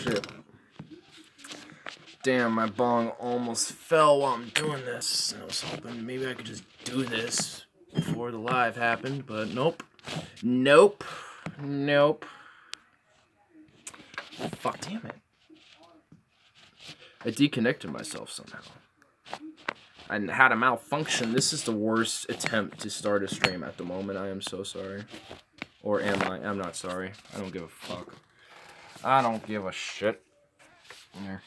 shit. Damn, my bong almost fell while I'm doing this. I was hoping maybe I could just do this before the live happened, but nope. Nope. Nope. Fuck, damn it. I deconnected myself somehow. I had a malfunction. This is the worst attempt to start a stream at the moment. I am so sorry. Or am I? I'm not sorry. I don't give a fuck. I don't give a shit. There.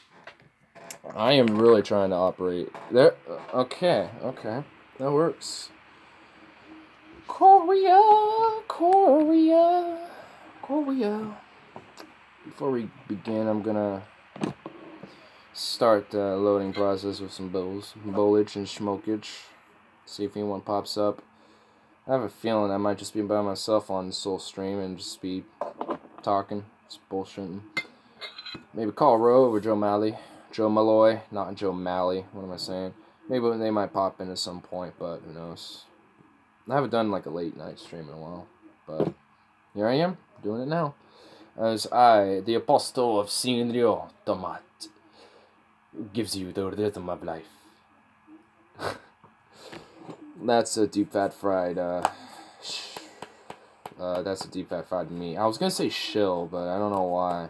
I am really trying to operate. There. Okay. Okay. That works. Korea. Korea. Korea. Before we begin, I'm gonna start the loading process with some bowlage and smokage. See if anyone pops up. I have a feeling I might just be by myself on this whole stream and just be talking, just bullshitting. Maybe call Ro or Joe Malley. Joe Malloy, not Joe Malley. What am I saying? Maybe they might pop in at some point, but who knows. I haven't done like a late night stream in a while, but here I am, doing it now. As I, the apostle of Sinrio Tomat, gives you the rhythm of life. That's a deep fat fried, that's a deep fat fried meat. I was gonna say shill, but I don't know why.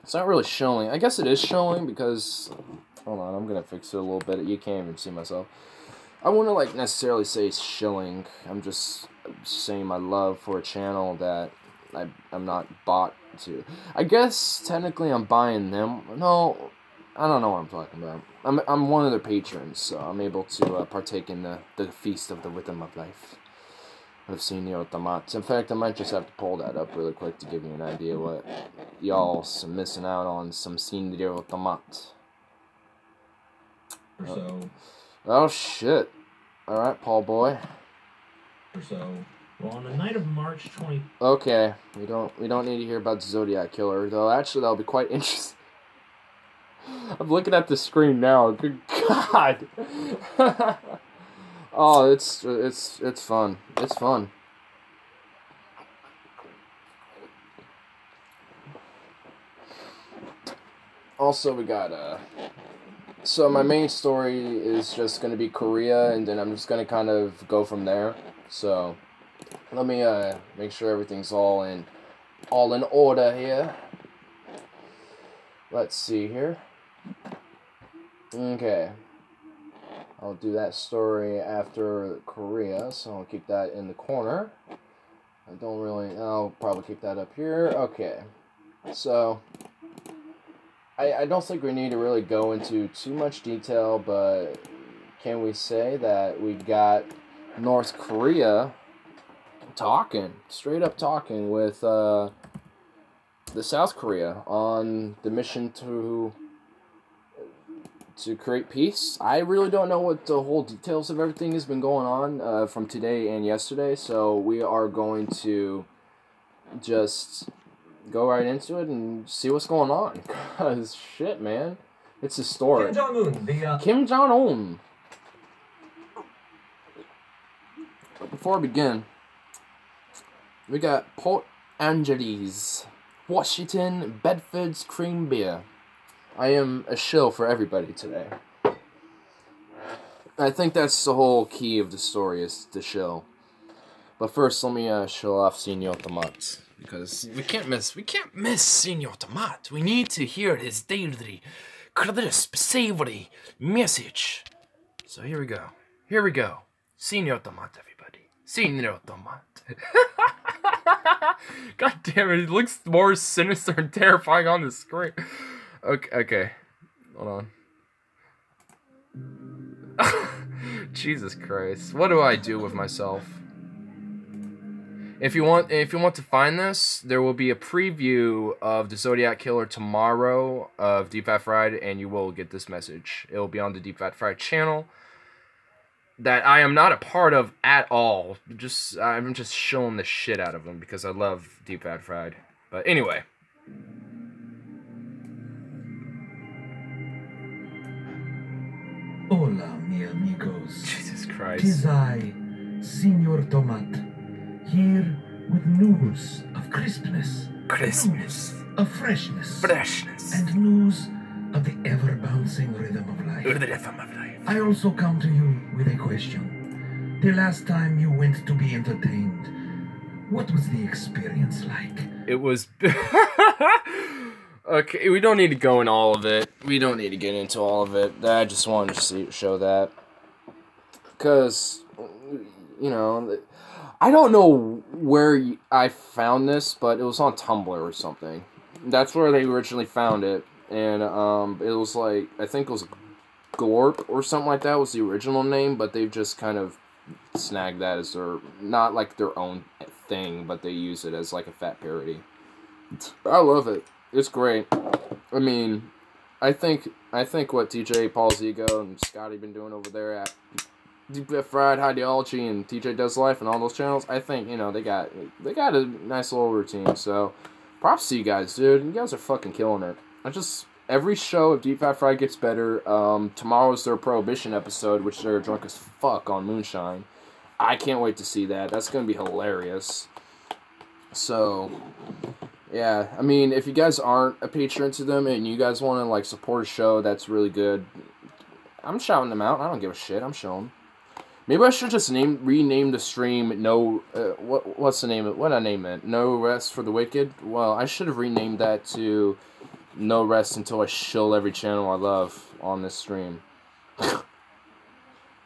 It's not really showing. I guess it is showing because, hold on, I'm gonna fix it a little bit. You can't even see myself. I wouldn't like necessarily say shilling. I'm just saying my love for a channel that I'm not bought to. I guess technically I'm buying them. No, I don't know what I'm talking about. I'm one of their patrons, so I'm able to partake in the feast of the rhythm of life. Of Senor Tomat. In fact, I might just have to pull that up really quick to give you an idea what y'all are missing out on some Senor Tomat. Oh shit! All right, Paul boy. Well, on the night of March 20. Okay, we don't need to hear about the Zodiac Killer, though. Actually, that'll be quite interesting. I'm looking at the screen now. Good God. Oh, it's fun. It's fun. Also, we got so my main story is just gonna be Korea, and then I'm just gonna kind of go from there. So let me make sure everything's all in order here. Let's see here. Okay. I'll do that story after Korea, so I'll keep that in the corner. I'll probably keep that up here. Okay. So, I don't think we need to really go into too much detail, but can we say that we got North Korea straight up talking with the South Korea on the mission to create peace. I really don't know what the whole details of everything has been going on from today and yesterday, so we are going to just go right into it and see what's going on. Because, shit, man. It's historic. Kim Jong-un. Kim Jong-un. Before I begin, we got Port Angeles, Washington, Bedford's Cream Beer. I am a shill for everybody today. I think that's the whole key of the story, is the shill. But first, let me shill off Senor Tomat, because we can't miss Senor Tomat. We need to hear his daily, crisp, savory message. So here we go. Here we go. Senor Tomat, everybody. Senor Tomat. God damn it! It looks more sinister and terrifying on the screen. Okay, hold on. Jesus Christ, what do I do with myself? If you want to find this, there will be a preview of the Zodiac Killer tomorrow of Deep Fat Fried, and you will get this message. It will be on the Deep Fat Fried channel that I am not a part of at all. I'm just shilling the shit out of them because I love Deep Fat Fried. But anyway. Hola, mi amigos. Jesus Christ. Tis I, Senor Tomat, here with news of crispness. Christmas. of freshness Freshness. and news of the ever-bouncing rhythm of life. I also come to you with a question. The last time you went to be entertained, what was the experience like? It was... Okay, we don't need to go in all of it. We don't need to get into all of it. I just wanted to show that. Because, you know, I don't know where I found this, but it was on Tumblr or something. That's where they originally found it. And it was like, I think it was Glorp or something like that was the original name, but they've just kind of snagged that as their, not like their own thing, but they use it as like a fat parody. I love it. It's great. I mean, I think what TJ, Paul Zigo, and Scotty been doing over there at Deep Fried Ideology and TJ Does Life and all those channels, I think, you know, they got a nice little routine. So, props to you guys, dude. You guys are fucking killing it. Every show of Deep Fat Fried gets better. Tomorrow's their Prohibition episode, which they're drunk as fuck on moonshine. I can't wait to see that. That's gonna be hilarious. So, yeah, I mean, if you guys aren't a patron to them and you guys want to, like, support a show that's really good, I'm shouting them out. I don't give a shit. I'm showing. Maybe I should just rename the stream what's the name of it? What I name it? No Rest for the Wicked? Well, I should have renamed that to No Rest Until I Shill Every Channel I Love on this stream. I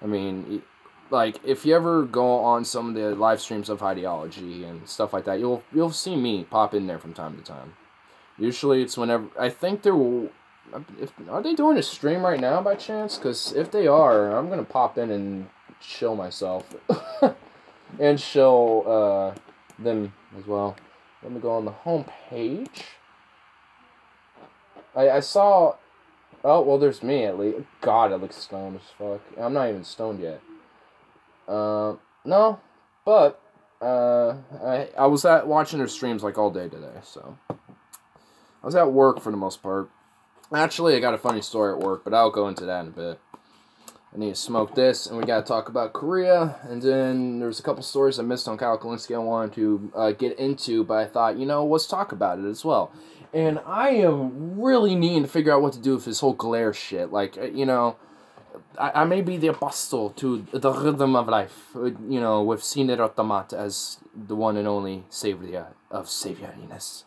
mean, like, if you ever go on some of the live streams of Ideology and stuff like that, you'll see me pop in there from time to time. Usually it's whenever, I think are they doing a stream right now by chance? Because if they are, I'm going to pop in and chill myself. And chill them as well. Let me go on the home page. I saw, oh, well, there's me at least. God, I look stoned as fuck. I'm not even stoned yet. No, but, I was watching their streams, like, all day today, so. I was at work for the most part. Actually, I got a funny story at work, but I'll go into that in a bit. I need to smoke this, and we gotta talk about Korea, and then there's a couple stories I missed on Kyle Kalinske I wanted to, get into, but I thought, you know, let's talk about it as well. And I am really needing to figure out what to do with this whole glare shit, like, you know, I may be the apostle to the rhythm of life, you know, with Siner Otamat as the one and only savior of savioriness.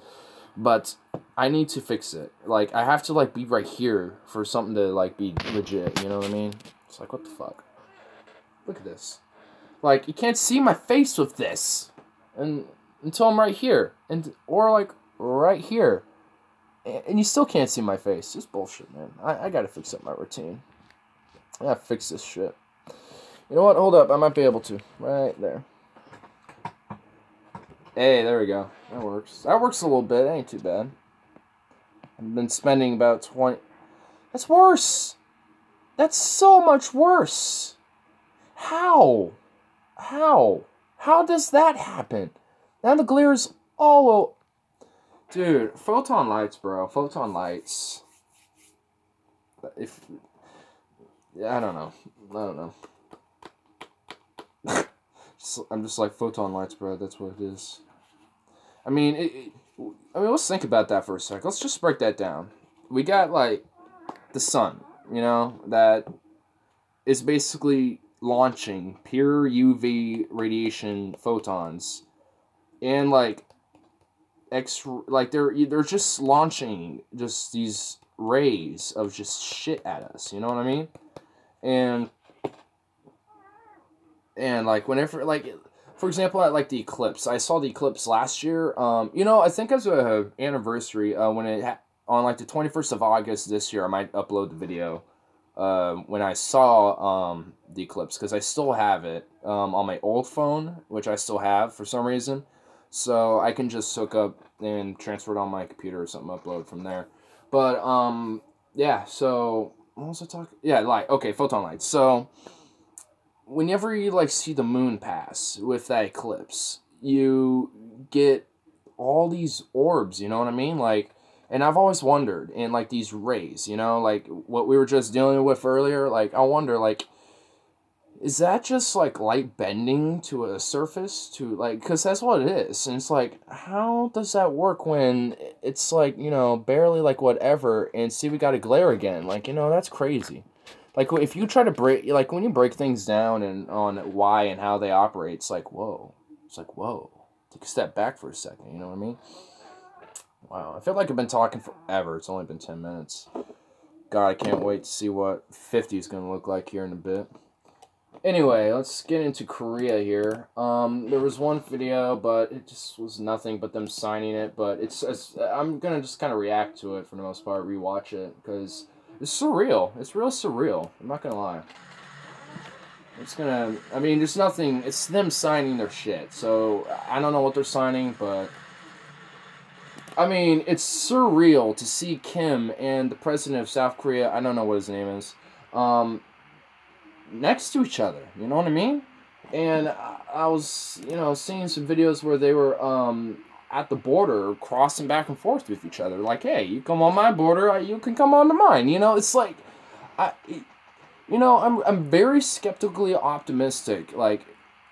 But I need to fix it. Like, I have to, like, be right here for something to, like, be legit, you know what I mean? It's like, what the fuck? Look at this. Like, you can't see my face with this. Until I'm right here. Or, like, right here. And you still can't see my face. It's bullshit, man. I gotta fix up my routine. I gotta fix this shit. You know what? Hold up. I might be able to. Right there. Hey, there we go. That works. That works a little bit. That ain't too bad. I've been spending about 20... That's worse! That's so much worse! How? How does that happen? Now the glare is all over... Dude, photon lights, bro. Photon lights. Yeah, I don't know. I'm just like, photon lights, bro. That's what it is. I mean, let's think about that for a sec. Let's just break that down. We got, like, the sun, you know, that is basically launching pure UV radiation photons. And, like, they're just launching just these rays of just shit at us, you know what I mean? And like, whenever, like, for example, at, like, the eclipse, I saw the eclipse last year, you know, I think as a anniversary, when on, like, the 21st of August this year, I might upload the video, when I saw, the eclipse, because I still have it, on my old phone, which I still have for some reason, so I can just hook up and transfer it on my computer or something, upload from there. But, yeah, so, what was I talking? Yeah, like, okay, photon lights. So, whenever you, like, see the moon pass with that eclipse, you get all these orbs, you know what I mean? Like, and I've always wondered, and, like, these rays, you know, like, what we were just dealing with earlier, like, I wonder, like, is that just, like, light bending to a surface? To, like, because that's what it is. And it's like, how does that work when it's, like, you know, barely, like, whatever, and see, we got a glare again. Like, you know, that's crazy. Like, if you try to break, like, when you break things down and on why and how they operate, it's like, whoa. It's like, whoa. Take a step back for a second, you know what I mean? Wow, I feel like I've been talking forever. It's only been 10 minutes. God, I can't wait to see what 50 is going to look like here in a bit. Anyway, let's get into Korea here. There was one video, but it just was nothing but them signing it. But I'm going to just kind of react to it for the most part, rewatch it, because it's surreal. It's real surreal. I'm not going to lie. I mean, there's nothing, it's them signing their shit. So, I don't know what they're signing, but I mean, it's surreal to see Kim and the president of South Korea, I don't know what his name is, next to each other, you know what I mean? And I was, you know, seeing some videos where they were, at the border, crossing back and forth with each other, like, hey, you come on my border, you can come on to mine, you know, it's like, you know, I'm very skeptically optimistic, like,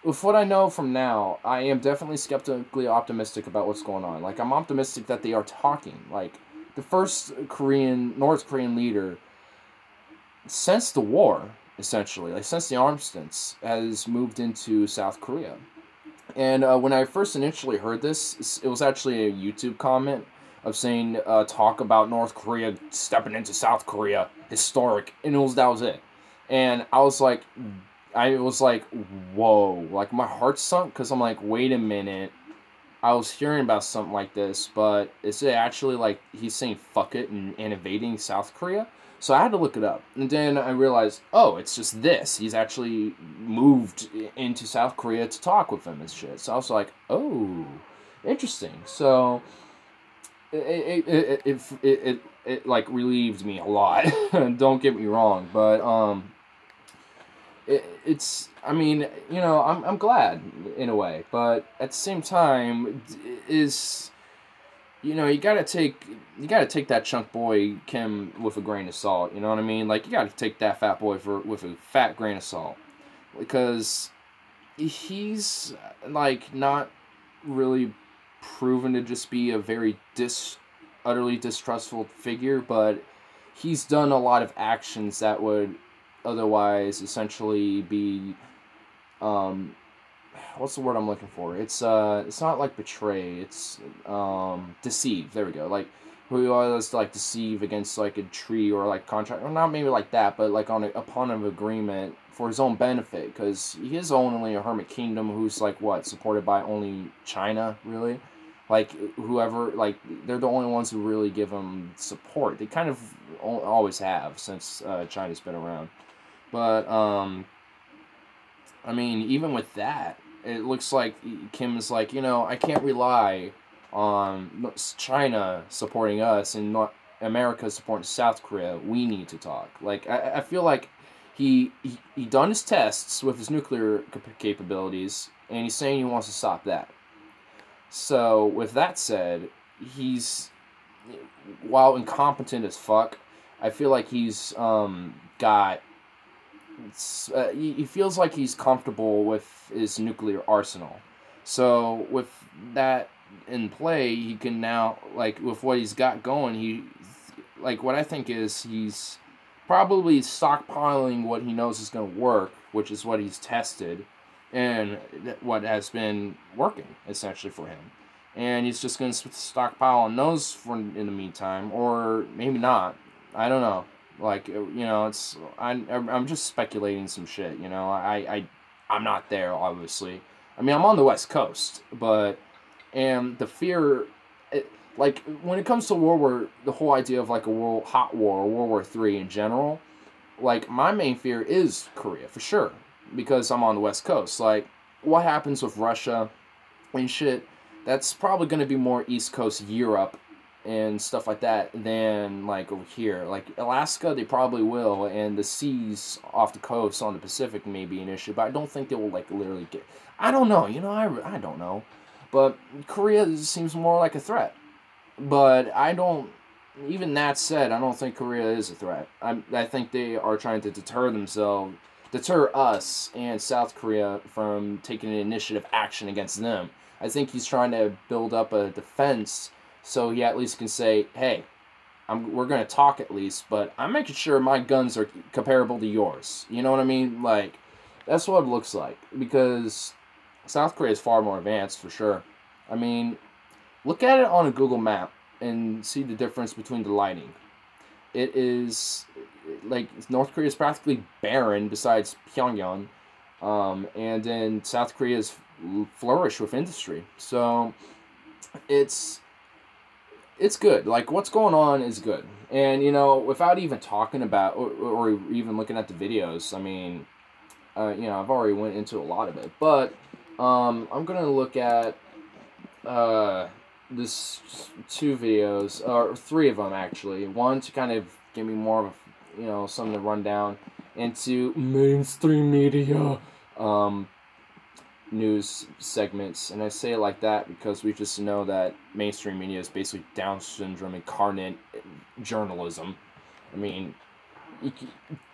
with what I know from now, I am definitely skeptically optimistic about what's going on. Like, I'm optimistic that they are talking. Like, the first North Korean leader, since the war, essentially, like, since the armistice, has moved into South Korea. And when I first initially heard this, it was actually a YouTube comment of saying, talk about North Korea stepping into South Korea, historic, and that was it. And I was like, whoa, like, my heart sunk, because I'm like, wait a minute, I was hearing about something like this, but is it actually, like, he's saying fuck it and invading South Korea? So I had to look it up, and then I realized, oh, it's just this, he's actually moved into South Korea to talk with them and shit, so I was like, oh, interesting, so it like, relieved me a lot, don't get me wrong, but, it's, I mean, you know, I'm glad in a way, but at the same time, you know, you gotta take that chunk boy Kim with a grain of salt, you know what I mean? Like, you gotta take that fat boy with a fat grain of salt, because he's, like, not really proven to just be a very utterly distrustful figure, but he's done a lot of actions that would otherwise essentially be, what's the word I'm looking for? It's not like betray, it's, deceive, there we go, like, who always, like, deceive against, like, a tree or, like, contract, or not maybe like that, but, like, upon an agreement for his own benefit, because he is only a hermit kingdom who's, like, what, supported by only China, really? Like, whoever, like, they're the only ones who really give him support. They kind of always have, since China's been around. But, I mean, even with that, it looks like Kim is like, you know, I can't rely on China supporting us and not America supporting South Korea. We need to talk. Like, I feel like he done his tests with his nuclear capabilities, and he's saying he wants to stop that. So, with that said, while incompetent as fuck, I feel like he's, he feels like he's comfortable with his nuclear arsenal. So, with that in play, he can now, like, with what he's got going, what I think is he's probably stockpiling what he knows is going to work, which is what he's tested, and what has been working, essentially, for him. And he's just going to stockpile on those in the meantime, or maybe not. I don't know. Like, you know, I'm just speculating some shit, you know. I'm not there, obviously. I mean, I'm on the West Coast, and the fear, like, when it comes to the whole idea of, like, a hot war, or World War III in general, like, my main fear is Korea, for sure, because I'm on the West Coast. Like, what happens with Russia and shit, that's probably going to be more East Coast Europe and stuff like that than, like, over here. Like, Alaska, they probably will, and the seas off the coast on the Pacific may be an issue, but I don't think they will, like, literally get... I don't know, you know, I don't know. But Korea seems more like a threat. But I don't... Even that said, I don't think Korea is a threat. I think they are trying to deter themselves deter us and South Korea from taking an initiative action against them. I think he's trying to build up a defense so he at least can say, hey, we're going to talk at least, but I'm making sure my guns are comparable to yours. You know what I mean? Like, that's what it looks like. Because South Korea is far more advanced, for sure. I mean, look at it on a Google map and see the difference between the lighting. It is, like, North Korea is practically barren besides Pyongyang. And then South Korea's flourish with industry. So, it's good. Like, what's going on is good. And, you know, without even talking about, or even looking at the videos, I mean, you know, I've already went into a lot of it. But, I'm going to look at, this 2 videos, or 3 of them, actually. One to kind of give me more of a, you know, something to run down into mainstream media, news segments, and I say it like that because we just know that mainstream media is basically Down syndrome incarnate journalism. I mean, you can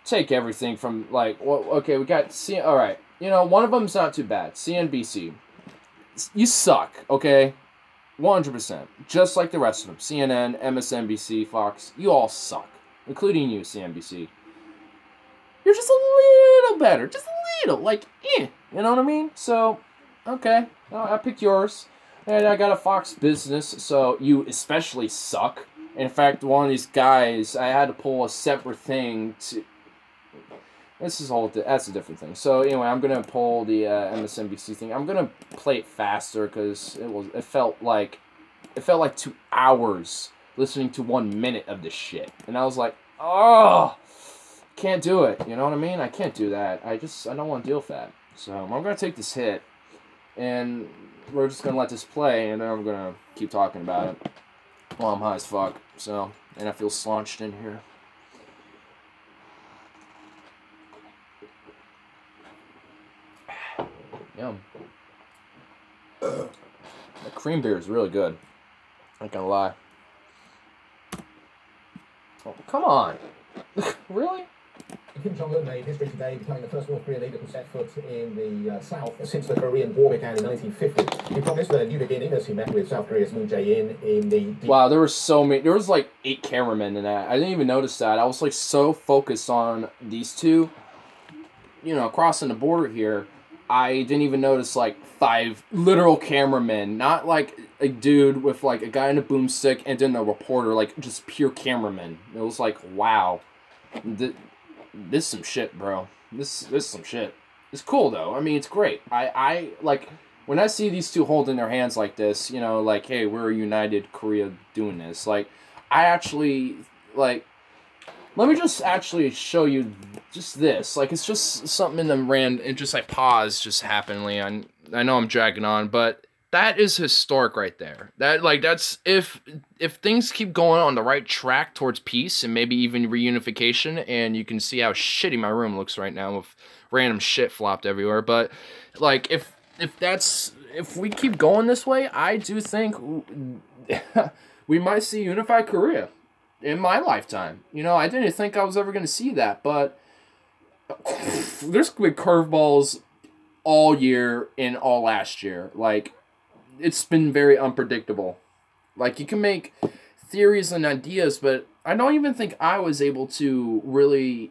take everything from, like, well, okay, we got alright, you know, one of them's not too bad, CNBC. You suck, okay? 100%. Just like the rest of them. CNN, MSNBC, Fox, you all suck. Including you, CNBC. You're just a little better. Just a little. Like, eh. You know what I mean? So, okay. I picked yours. And I got a Fox Business, so you especially suck. In fact, one of these guys, I had to pull a separate thing to... That's a different thing. So, anyway, I'm going to pull the MSNBC thing. I'm going to play it faster, because it felt like 2 hours listening to 1 minute of this shit. And I was like, oh, can't do it. You know what I mean? I can't do that. I don't want to deal with that. So I'm going to take this hit, and we're just going to let this play, and then I'm going to keep talking about it while I'm high as fuck. So, and I feel slunched in here. Yum. The cream beer is really good. I ain't gonna lie. Oh, come on. Really? Kim Jong-un made history today, becoming the first North Korean leader to set foot in the South since the Korean War began in 1950. He promised a new beginning as he met with South Korea's Moon Jae-in in the... Wow, there were so many... There was like 8 cameramen in that. I didn't even notice that. I was like so focused on these two, you know, crossing the border here. I didn't even notice like 5 literal cameramen. Not like a dude with like a guy in a boomstick and then a reporter. Like just pure cameramen. It was like, wow. This is some shit, bro. This is some shit. It's cool, though. I mean, it's great. I like, when I see these two holding their hands like this, you know, like, hey, we're a united Korea doing this. Like, I actually, like, let me just actually show you just this. Like, it's just something in the it just, like, pause just happenly. I know I'm dragging on, but that is historic right there. That, like, that's, if things keep going on the right track towards peace and maybe even reunification, and you can see how shitty my room looks right now with random shit flopped everywhere, but, like, if we keep going this way, I do think we might see unified Korea in my lifetime. You know, I didn't think I was ever going to see that, but there's been curveballs all year and all last year. Like, it's been very unpredictable. Like, you can make theories and ideas, but I don't even think I was able to really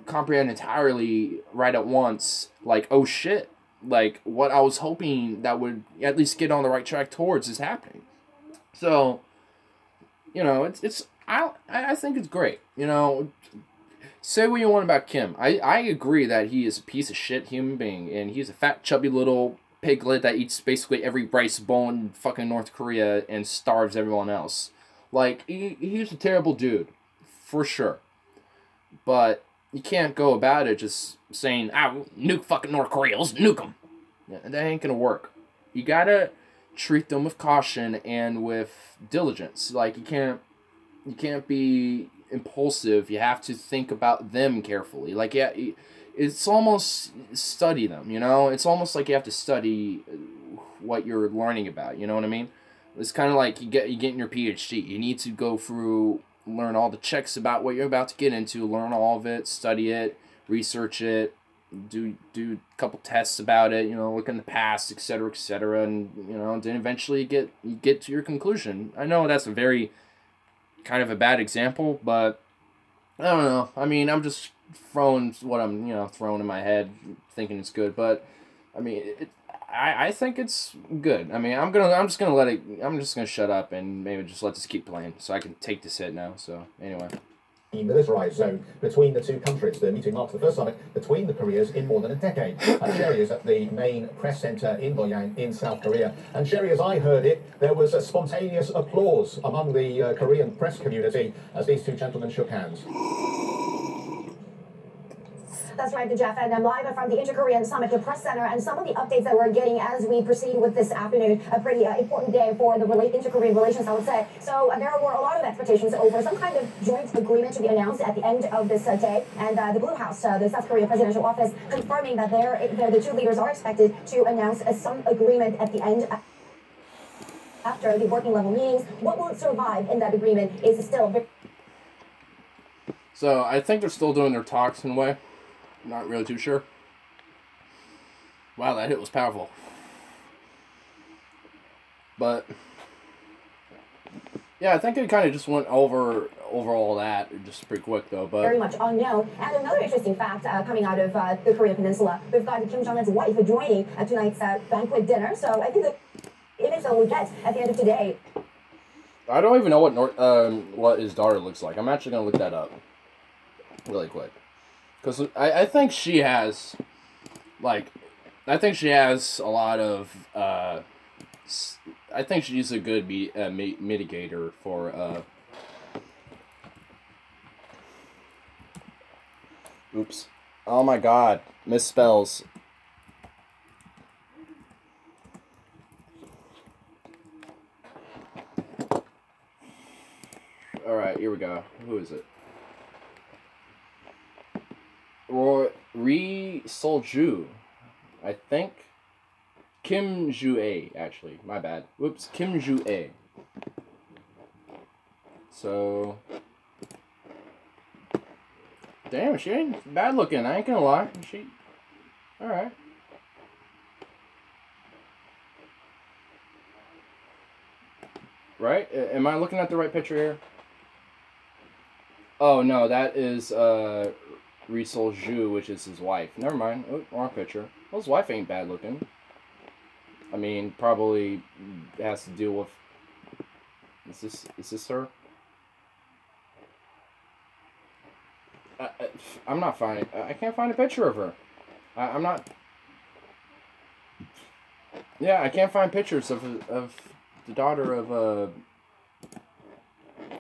comprehend entirely right at once, like, oh shit, like, what I was hoping that would at least get on the right track towards is happening. So, you know, I think it's great. You know, say what you want about Kim. I agree that he is a piece of shit human being, and he's a fat, chubby little piglet that eats basically every rice bowl in fucking North Korea and starves everyone else. Like, he's a terrible dude, for sure. But you can't go about it just saying, nuke fucking North Korea, let's nuke them. Yeah, that ain't gonna work. You gotta treat them with caution and with diligence. Like, you can't be impulsive. You have to think about them carefully. Like, yeah, it's almost study them, you know? It's almost like you have to study what you're learning about, you know what I mean? It's kind of like you getting your PhD. You need to go through, learn all the checks about what you're about to get into, learn all of it, study it, research it, do a couple tests about it, you know, look in the past, etc., and you know, then eventually you get to your conclusion. I know that's a very kind of a bad example, but I don't know. I mean, I'm just throwing what I'm, you know, throwing in my head, thinking it's good, but I mean, I think it's good. I mean, I'm just gonna shut up and maybe just let this keep playing so I can take this hit now. So anyway. Demilitarized zone between the two countries. The meeting marks the first summit between the Koreas in more than a decade. Sherry is at the main press center in Loyang in South Korea. And Sherry, as I heard it, there was a spontaneous applause among the Korean press community as these two gentlemen shook hands. That's right, Jeff, and I'm live from the Inter-Korean Summit Press Center, and some of the updates that we're getting as we proceed with this afternoon, a pretty important day for the inter-Korean relations, I would say. So there were a lot of expectations over some kind of joint agreement to be announced at the end of this day, and the Blue House, the South Korea Presidential Office, confirming that the two leaders are expected to announce some agreement at the end after the working level meetings. What will survive in that agreement is still very... So I think they're still doing their talks in a way. Not really too sure. Wow, that hit was powerful. But yeah, I think it kind of just went over all that just pretty quick though. But very much unknown. And another interesting fact coming out of the Korean Peninsula, we've got Kim Jong-un's wife joining tonight's banquet dinner. So I think the image that we get at the end of today. I don't even know what his daughter looks like. I'm actually gonna look that up really quick. Because I think she has, like, I think she has a lot of, I think she's a good mitigator for, oops. Oh my god, misspells. Alright, here we go. Who is it? Ri Sol-ju, I think. Kim Ju-ae, actually. My bad. Whoops, Kim Ju-ae. So, damn, she ain't bad looking. I ain't gonna lie. She, all right. Right? Am I looking at the right picture here? Oh no, that is Ri Sol-ju, which is his wife. Never mind. Oh, wrong picture. Well, his wife ain't bad looking. I mean, probably has to deal with... Is this her? I'm not finding... I can't find a picture of her. I'm not... Yeah, I can't find pictures of the daughter of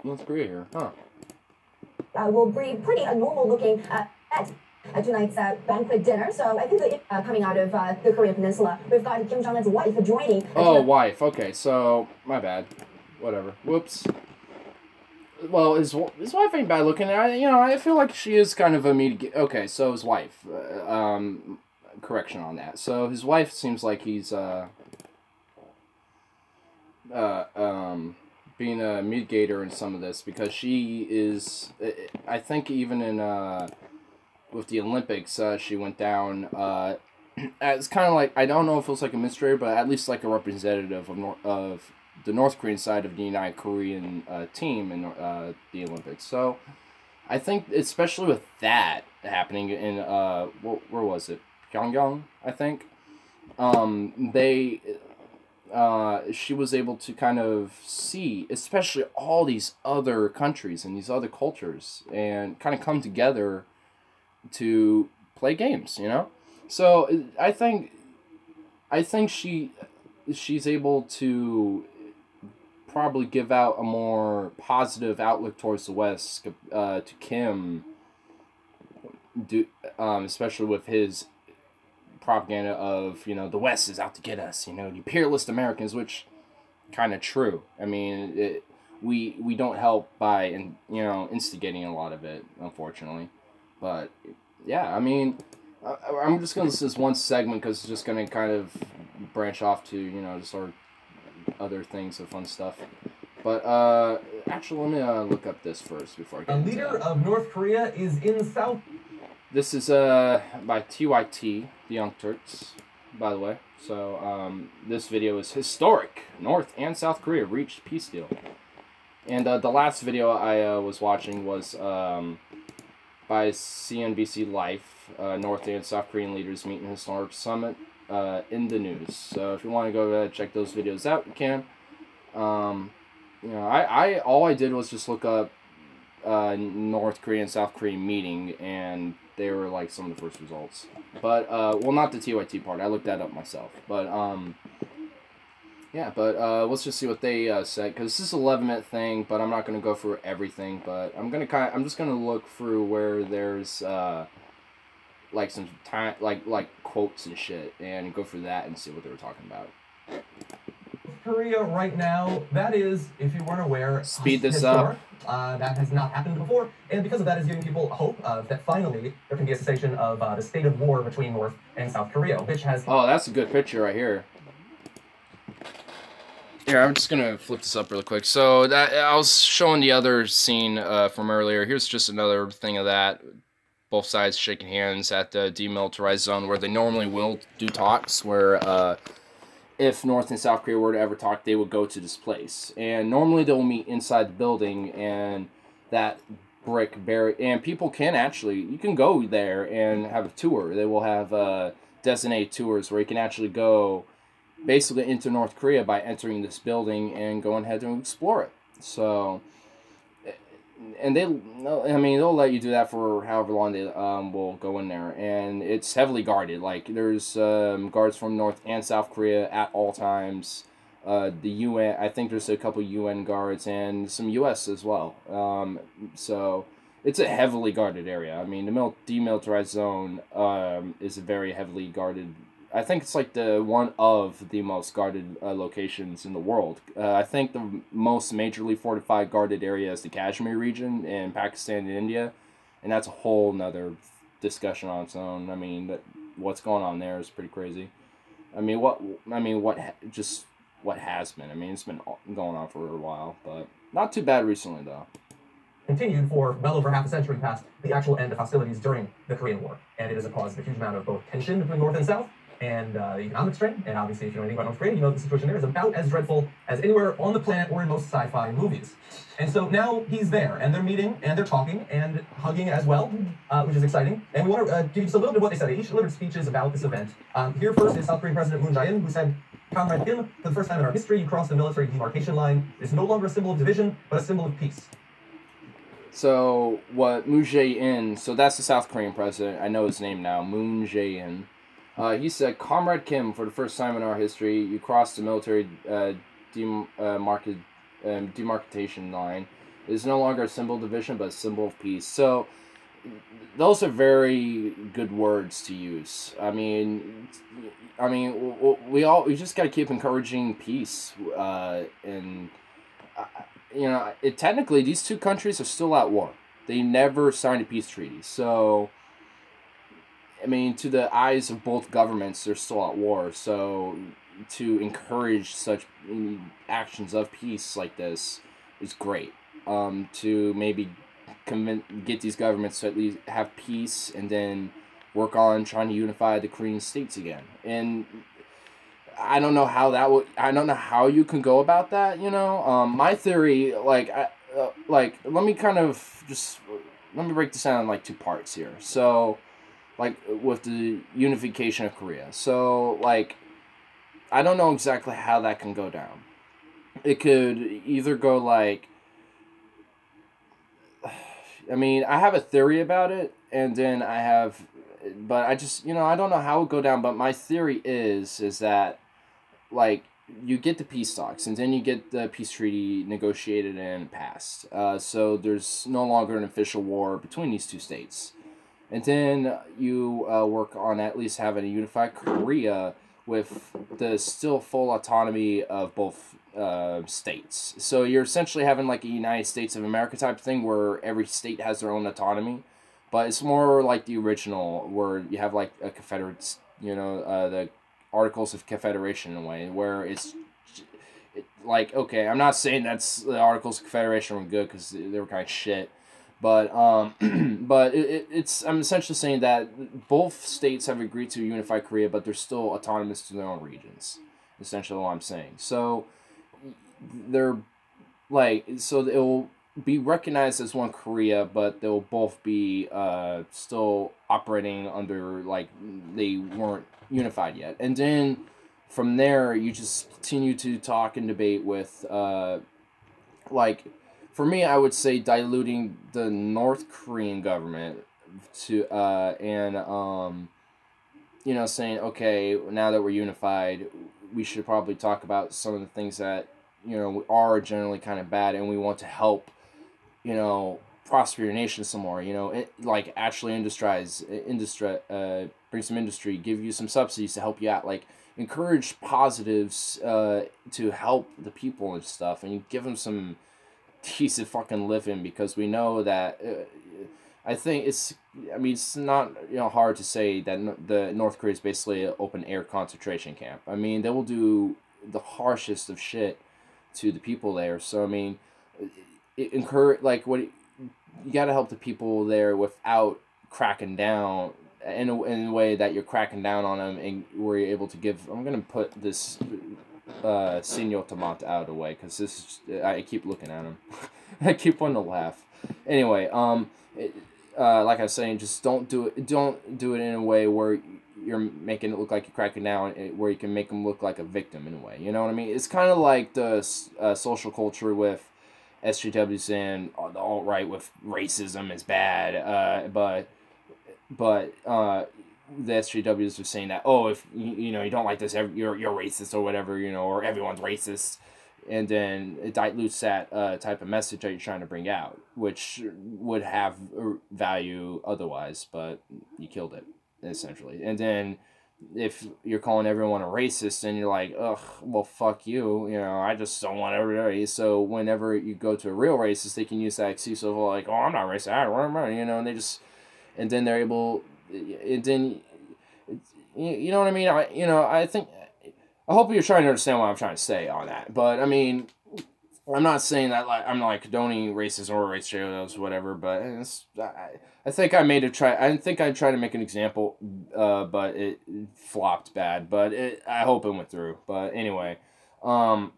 North Korea here. Huh. Will be pretty normal looking at tonight's banquet dinner. So I think that coming out of the Korean Peninsula, we've got Kim Jong-un's wife joining. Oh, wife. Okay, so my bad. Whatever. Whoops. Well, his wife ain't bad looking. I feel like she is kind of a okay, so his wife. Correction on that. So his wife seems like he's being a mitigator in some of this, because she is, I think even in with the Olympics, she went down it's kind of like, I don't know if it was like a administrator, but at least like a representative of the North Korean side of the United Korean team in the Olympics. So I think especially with that happening in where was it, Pyongyang, I think, she was able to kind of see, especially all these other countries and these other cultures, and kind of come together to play games, you know? So I think she's able to probably give out a more positive outlook towards the West to Kim, especially with his propaganda of, the West is out to get us, the imperialist Americans, which kind of true. I mean, we don't help by instigating a lot of it, unfortunately. But yeah, I mean, I'm just gonna list this one segment because it's just gonna kind of branch off to just sort of other things of fun stuff. But actually, let me look up this first before I get A into leader that. of North Korea is in South. this is by TYT, the Young Turks, by the way. So this video is historic. North and South Korea reached peace deal. And the last video I was watching was by CNBC Life. North and South Korean leaders meet in historic summit in the news. So if you want to go check those videos out, you can. You know, all I did was just look up North Korea and South Korea meeting, and they were like some of the first results. But well, not the TYT part. I looked that up myself. But yeah. But let's just see what they said, because this is an 11-minute thing. But I'm not gonna go through everything. But I'm just gonna look through where there's like some time, like quotes and shit, and go through that and see what they were talking about. Korea right now, that is, if you weren't aware, speed this up. That has not happened before, and because of that is giving people hope that finally there can be a cessation of the state of war between North and South Korea, which has... Oh, that's a good picture right here. Here, I'm just gonna flip this up really quick. So that I was showing the other scene from earlier. Here's just another thing of that. Both sides shaking hands at the demilitarized zone where they normally will do talks, where if North and South Korea were to ever talk, they would go to this place. And normally they'll meet inside the building, and that brick barrier, and people can actually, you can go there and have a tour. They will have designated tours where you can actually go basically into North Korea by entering this building and going ahead and explore it. So, and they'll let you do that for however long they will go in there, and it's heavily guarded. Like there's guards from North and South Korea at all times. The UN, I think there's a couple UN guards and some US as well. So it's a heavily guarded area. I mean, the demilitarized zone is a very heavily guarded. I think it's like one of the most guarded locations in the world. I think the most majorly fortified guarded area is the Kashmir region in Pakistan and India, and that's a whole nother discussion on its own. I mean, what's going on there is pretty crazy. What has been? I mean, it's been going on for a while, but not too bad recently though. Continued for well over half a century past the actual end of hostilities during the Korean War, and it has caused a huge amount of both tension between North and South, and the economic strain, and obviously if you know anything about North Korea, you know the situation there is about as dreadful as anywhere on the planet or in most sci-fi movies. And so now he's there, and they're meeting, and they're talking, and hugging as well, which is exciting. And we want to give you just a little bit of what they said. They each delivered speeches about this event. Here first is South Korean President Moon Jae-in, who said, "Comrade Kim, for the first time in our history, you crossed the military demarcation line. It's no longer a symbol of division, but a symbol of peace." So what Moon Jae-in, so that's the South Korean president, I know his name now, Moon Jae-in. He said, "Comrade Kim, for the first time in our history, you crossed the military demarcation line. It is no longer a symbol of division, but a symbol of peace." So, those are very good words to use. I mean, we just got to keep encouraging peace, and you know, technically these two countries are still at war. They never signed a peace treaty, so. I mean, to the eyes of both governments, they're still at war. So, to encourage such actions of peace like this is great. To maybe get these governments to at least have peace and then work on trying to unify the Korean states again. And I don't know how that would. I don't know how you can go about that. You know, my theory, let me break this down in like two parts here. So. Like, with the unification of Korea. So, like, I don't know exactly how that can go down. It could either go, like... I mean, I have a theory about it, and then I have... But I just, you know, I don't know how it would go down, but my theory is that, like, you get the peace talks, and then you get the peace treaty negotiated and passed. So there's no longer an official war between these two states. And then you work on at least having a unified Korea with the still full autonomy of both states. So you're essentially having like a United States of America type thing where every state has their own autonomy. But it's more like the original where you have like a Confederate, you know, the Articles of Confederation in a way where it's like, okay, I'm not saying that's the Articles of Confederation were good because they were kind of shit. But but I'm essentially saying that both states have agreed to unify Korea, but they're still autonomous to their own regions. Essentially, what I'm saying. So they're so it'll be recognized as one Korea, but they'll both be still operating under they weren't unified yet. And then from there, you just continue to talk and debate with for me, I would say diluting the North Korean government to saying, okay, now that we're unified, we should probably talk about some of the things that are generally kind of bad, and we want to help prosper your nation some more. Actually bring some industry, give you some subsidies to help you out, encourage positives to help the people and stuff, and you give them some decent fucking living, because we know that I think it's not hard to say that the North Korea is basically an open air concentration camp. I mean, they will do the harshest of shit to the people there. So I mean, you got to help the people there without cracking down in a way that you're cracking down on them, and where you're able to give. I'm gonna put this Senor Tomate out of the way, because I keep looking at him. I keep wanting to laugh. Anyway, like I was saying, just don't do it in a way where you're making it look like you're cracking down, where you can make them look like a victim in a way. You know what I mean? It's kind of like the social culture with SJWs and the alt-right with racism is bad, but the SJWs are saying that, oh, if you don't like this, you're racist or whatever, or everyone's racist, and then it dilutes that type of message that you're trying to bring out, which would have value otherwise, but you killed it essentially. And then if you're calling everyone a racist, and you're like, ugh, well, fuck you, I just don't want everybody. So whenever you go to a real racist, they can use that excuse of like, oh, I'm not racist, and they just, and then they're able. And then, you know what I mean? I think, I hope you're trying to understand what I'm trying to say on that. But I mean, I'm not saying that I'm not condoning racism or race stereotypes, whatever. But I think I tried to make an example, but it flopped bad. But I hope it went through. But anyway, my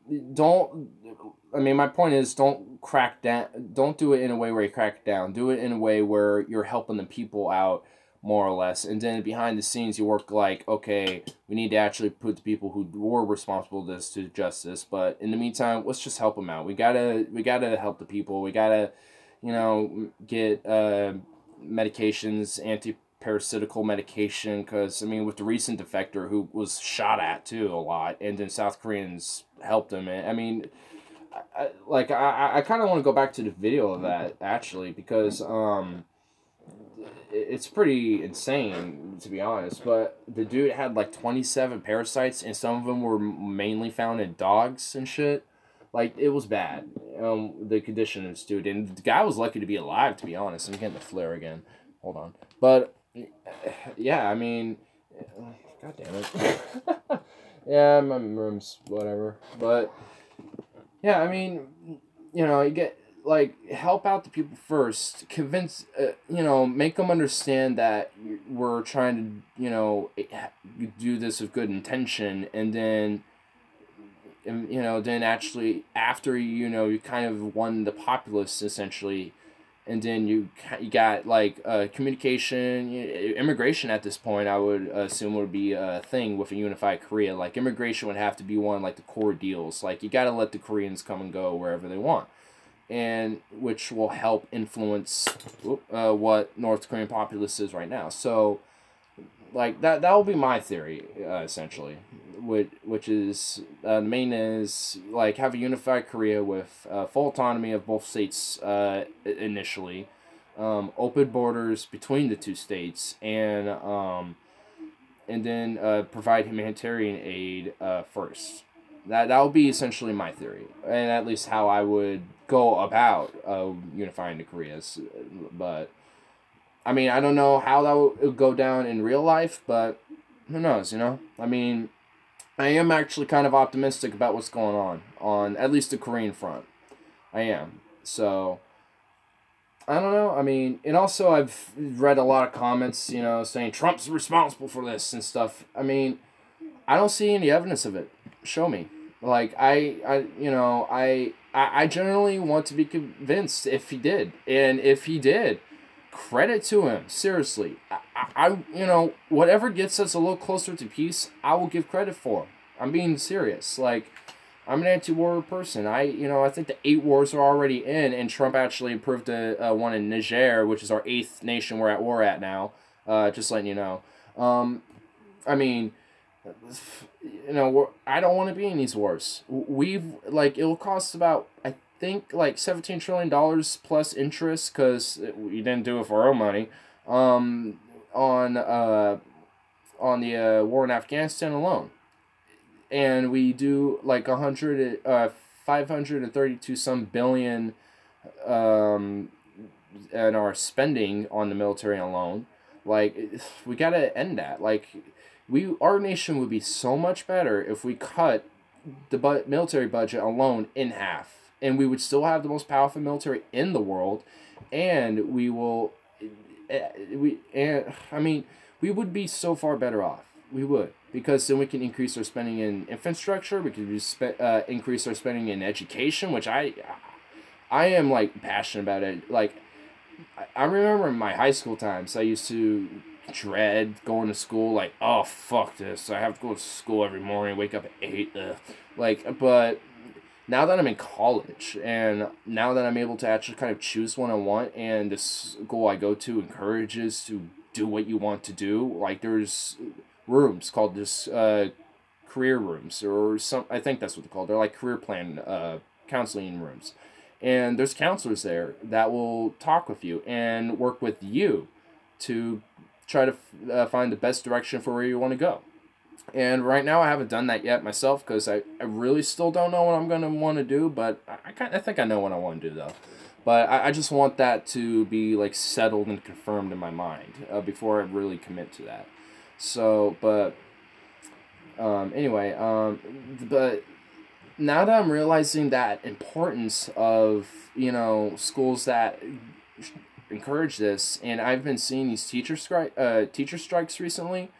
point is, don't crack down. Don't do it in a way where you crack down. Do it in a way where you're helping the people out, more or less. And then behind the scenes, you work like, okay, we need to actually put the people who were responsible for this to justice. But in the meantime, let's just help them out. We gotta help the people. We gotta, get medications, anti-parasitical medication, because I mean, with the recent defector who was shot at too a lot, and then South Koreans helped him. And I mean, I kind of want to go back to the video of that actually, because it's pretty insane, to be honest. But the dude had 27 parasites, and some of them were mainly found in dogs and shit. It was bad, the condition of this dude. And the guy was lucky to be alive, to be honest. I'm getting the flare again. Hold on. But, yeah, I mean, god damn it. Yeah, my room's whatever. But, yeah, I mean, you get... help out the people first, convince, make them understand that we're trying to, do this with good intention, and then, then actually, after, you kind of won the populace, essentially, and then you got, communication, immigration at this point, I would assume would be a thing with a unified Korea. Immigration would have to be one of, the core deals. You gotta let the Koreans come and go wherever they want, and which will help influence what North Korean populace is right now. So, that will be my theory, essentially, which is, the main is, have a unified Korea with full autonomy of both states initially, open borders between the two states, and then provide humanitarian aid first. That would be essentially my theory, and at least how I would go about unifying the Koreas. But I mean, I don't know how that would go down in real life, but who knows, I mean, I am actually kind of optimistic about what's going on at least the Korean front. I am. So I don't know. I mean, and also I've read a lot of comments, you know, saying Trump's responsible for this and stuff. I mean, I don't see any evidence of it. Show me. Like, I generally want to be convinced if he did. And if he did, credit to him. Seriously. Whatever gets us a little closer to peace, I will give credit for. I'm being serious. Like, I'm an anti-war person. I think the 8 wars are already in, and Trump actually approved one in Niger, which is our 8th nation we're at war at now. Just letting you know. I mean, I don't want to be in these wars. It'll cost about, I think, like $17 trillion plus interest, because we didn't do it for our own money, on the war in Afghanistan alone. And we do like 532 some billion in our spending on the military alone. Like, we gotta end that. Like, our nation would be so much better if we cut the military budget alone in half, and we would still have the most powerful military in the world, and we would be so far better off. We would, because then we can increase our spending in infrastructure. We could increase our spending in education, which I am like passionate about it. Like, I remember in my high school times, I used to dread going to school. Like, oh, fuck this, I have to go to school every morning, wake up at 8. But now that I'm in college, and now that I'm able to actually kind of choose what I want, and the school I go to encourages to do what you want to do, like, there's rooms called career rooms, or I think that's what they're called. They're like career plan counseling rooms, and there's counselors there that will talk with you and work with you to try to find the best direction for where you want to go. And right now I haven't done that yet myself, because I really still don't know what I'm going to want to do, but I think I know what I want to do, though. But I just want that to be like settled and confirmed in my mind before I really commit to that. So, but anyway, but now that I'm realizing that importance of, schools that encourage this, and I've been seeing these teacher strikes recently,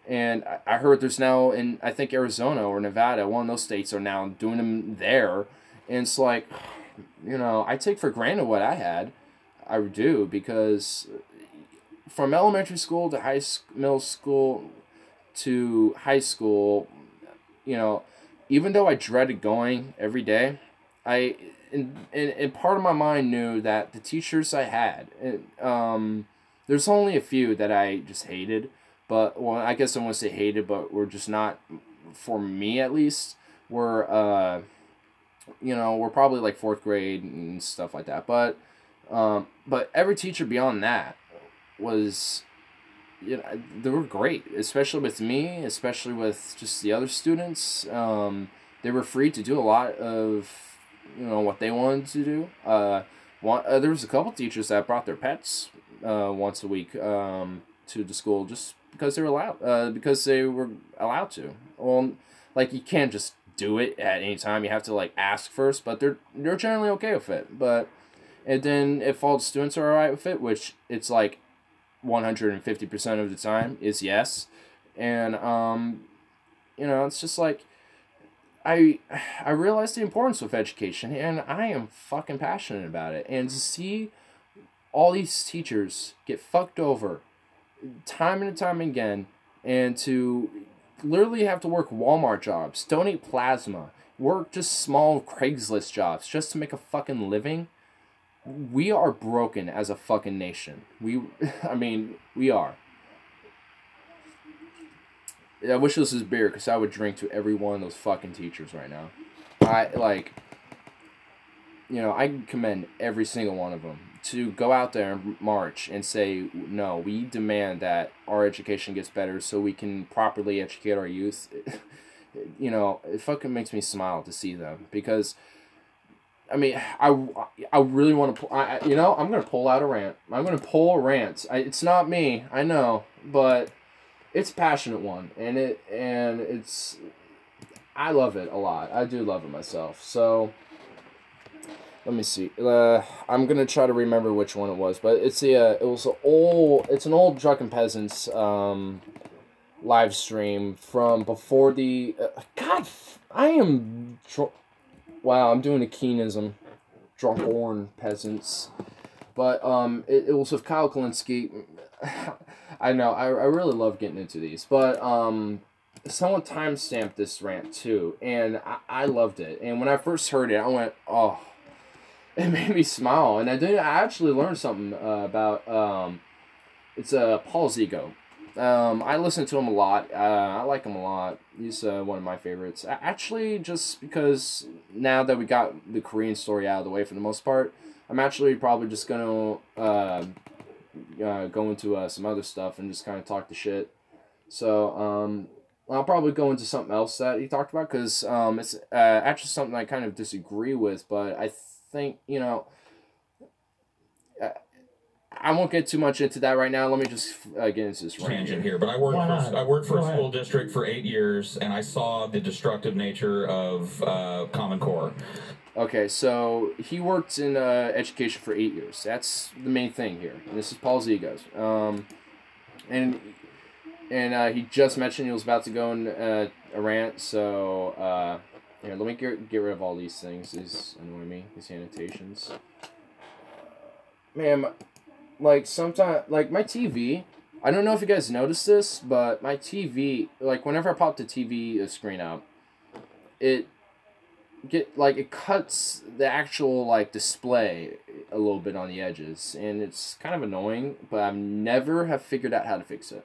and I heard there's now in, I think, Arizona or Nevada, one of those states are now doing them there, and it's like, I take for granted what I had. I do, because from elementary school to middle school to high school, even though I dreaded going every day, in part of my mind knew that the teachers I had, there's only a few that I just hated, but, well, I guess I won't say hated, but were just not, for me at least, were probably like 4th grade and stuff like that, but every teacher beyond that was, they were great, especially with me, especially with just the other students. They were free to do a lot of, what they wanted to do. There was a couple teachers that brought their pets once a week to the school, just because they were allowed to. Well, like, you can't just do it at any time. You have to, like, ask first, but they're generally okay with it. And then if all the students are alright with it, which it's like 150% of the time is yes, and it's just like, I realized the importance of education, and I am fucking passionate about it. And to see all these teachers get fucked over time and time again, and to literally have to work Walmart jobs, donate plasma, work just small Craigslist jobs just to make a fucking living. We are broken as a fucking nation. We are. I wish this was beer, because I would drink to every one of those fucking teachers right now. I commend every single one of them to go out there and march and say, no, we demand that our education gets better so we can properly educate our youth. It fucking makes me smile to see them, because I really want to. I'm gonna pull out a rant. I'm gonna pull a rant. It's not me, I know, but it's a passionate one, and it's. I love it a lot. I do love it myself. So, Let me see. I'm gonna try to remember which one it was, but it's an old Drunken Peasants live stream from before the God. I am wow. I'm doing a Keenism. Drunken Peasants, but it was with Kyle Kalinske. I know I really love getting into these, but someone timestamped this rant too, and I loved it. And when I first heard it, I went, oh. It made me smile, and I actually learned something about it's Paul Zigo. I listen to him a lot. I like him a lot. He's one of my favorites. Actually, just because now that we got the Korean story out of the way for the most part, I'm actually probably just gonna go into some other stuff and just kind of talk the shit. So I'll probably go into something else that he talked about because it's actually something I kind of disagree with, but I think, you know, I won't get too much into that right now. Let me just get into this tangent here. But I worked for a school district for 8 years, and I saw the destructive nature of Common Core. Okay, so he worked in education for 8 years. That's the main thing here. And this is Paul Zigos. And he just mentioned he was about to go in a rant, so here, let me get rid of all these things. These annoy me, these annotations. Man, like, sometimes, like, my TV, I don't know if you guys noticed this, but my TV, like, whenever I pop the TV screen out, it cuts the actual, like, display a little bit on the edges, and it's kind of annoying, but I've never have figured out how to fix it.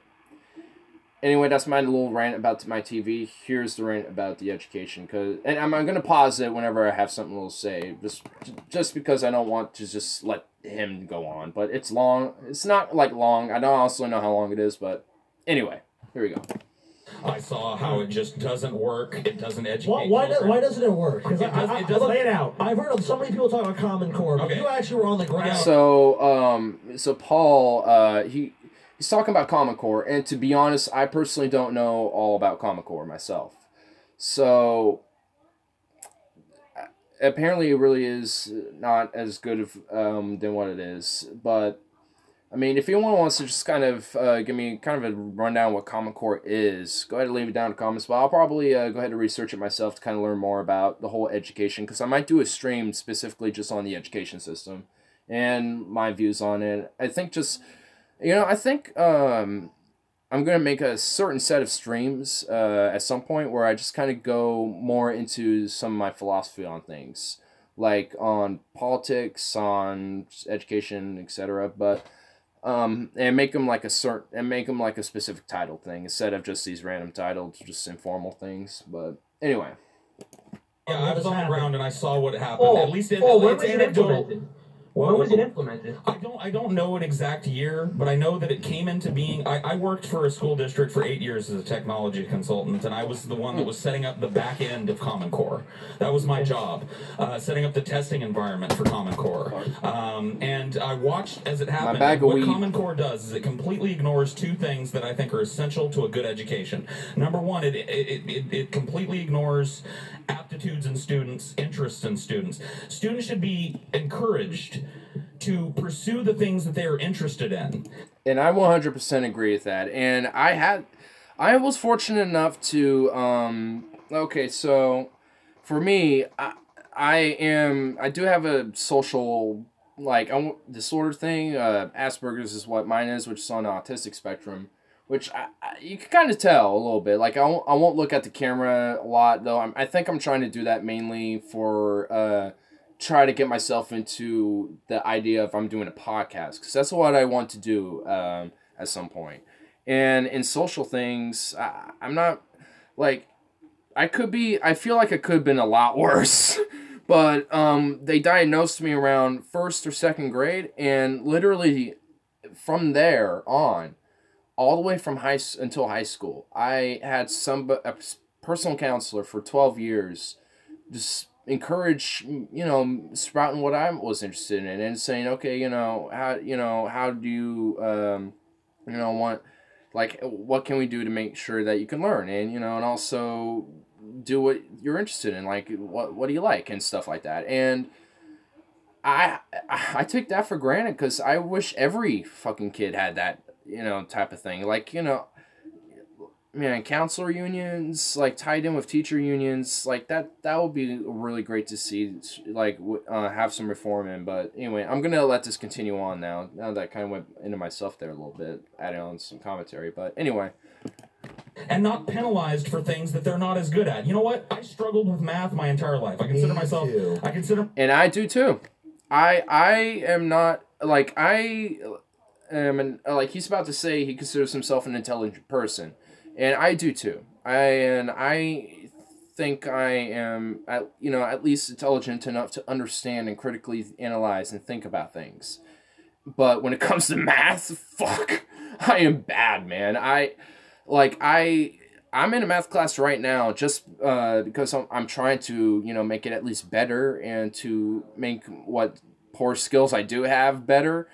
Anyway, that's my little rant about my TV. Here's the rant about the education, and I'm going to pause it whenever I have something to say, just because I don't want to just let him go on. But it's long. It's not, like, long. I don't also know how long it is, but anyway, here we go. I saw how it just doesn't work. It doesn't educate. Why doesn't it work? Because it doesn't lay it out. I've heard of so many people talk about Common Core, but you actually were on the ground. So Paul, he's talking about Common Core, and to be honest, I personally don't know all about Common Core myself. So apparently, it really is not as good of than what it is, but. I mean, if anyone wants to just kind of give me kind of a rundown of what Common Core is, go ahead and leave it down in the comments. But I'll probably go ahead and research it myself to kind of learn more about the whole education. Because I might do a stream specifically just on the education system and my views on it. I think just, you know, I think I'm going to make a certain set of streams at some point where I just kind of go more into some of my philosophy on things. Like on politics, on education, etc. But... and make them like a specific title thing instead of just these random titles, just informal things. But anyway, yeah, I was on the ground and I saw what happened. At least it's anecdotal. When was it implemented? I don't know an exact year, but I know that it came into being. I worked for a school district for 8 years as a technology consultant, and I was the one that was setting up the back end of Common Core. That was my job, setting up the testing environment for Common Core. And I watched as it happened. What Common Core does is it completely ignores two things that I think are essential to a good education. Number one, it completely ignores aptitudes in students, interests in students. Students should be encouraged to pursue the things that they are interested in. And I 100% agree with that. And I was fortunate enough to, okay, so for me, I do have a social, like, disorder thing. Asperger's is what mine is, which is on the autistic spectrum. Which you can kind of tell a little bit. Like, I won't look at the camera a lot, though. I think I'm trying to do that mainly for try to get myself into the idea of I'm doing a podcast. Because that's what I want to do at some point. And in social things, I'm not, like, I feel like it could have been a lot worse. But they diagnosed me around 1st or 2nd grade. And literally from there on, all the way from until high school, I had a personal counselor for 12 years, just encourage, you know, sprouting what I was interested in and saying, okay, how do you, want, like, what can we do to make sure that you can learn, and and also do what you're interested in, like what do you like and stuff like that. And I take that for granted because I wish every fucking kid had that, type of thing. Like, man, counselor unions, like, tied in with teacher unions, like, that would be really great to see, like, have some reform in. But anyway, I'm gonna let this continue on now that I kind of went into myself there a little bit, adding on some commentary. But anyway. And not penalized for things that they're not as good at. You know what? I struggled with math my entire life. I consider myself... And I do, too. I am not... Like, I am... like, he's about to say he considers himself an intelligent person. And I do too. I think I am, at least intelligent enough to understand and critically analyze and think about things. But when it comes to math, fuck, I am bad, man. I'm in a math class right now just because I'm trying to, make it at least better and to make what poor skills I do have better.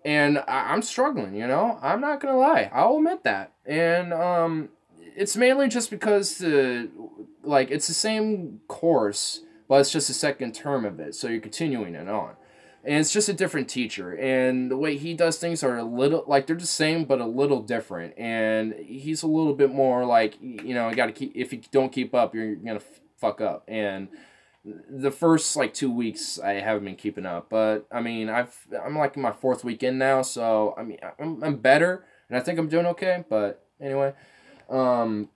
And I'm struggling, I'm not going to lie. I'll admit that. And it's mainly just because, it's the same course, but it's just the second term of it. So you're continuing it on. And it's just a different teacher. And the way he does things are a little, they're the same, but a little different. And he's a little bit more you got to keep, if you don't keep up, you're going to fuck up. And the first 2 weeks I haven't been keeping up, but I mean I'm in my 4th week in now, so I mean I'm better and I think I'm doing okay. But anyway, and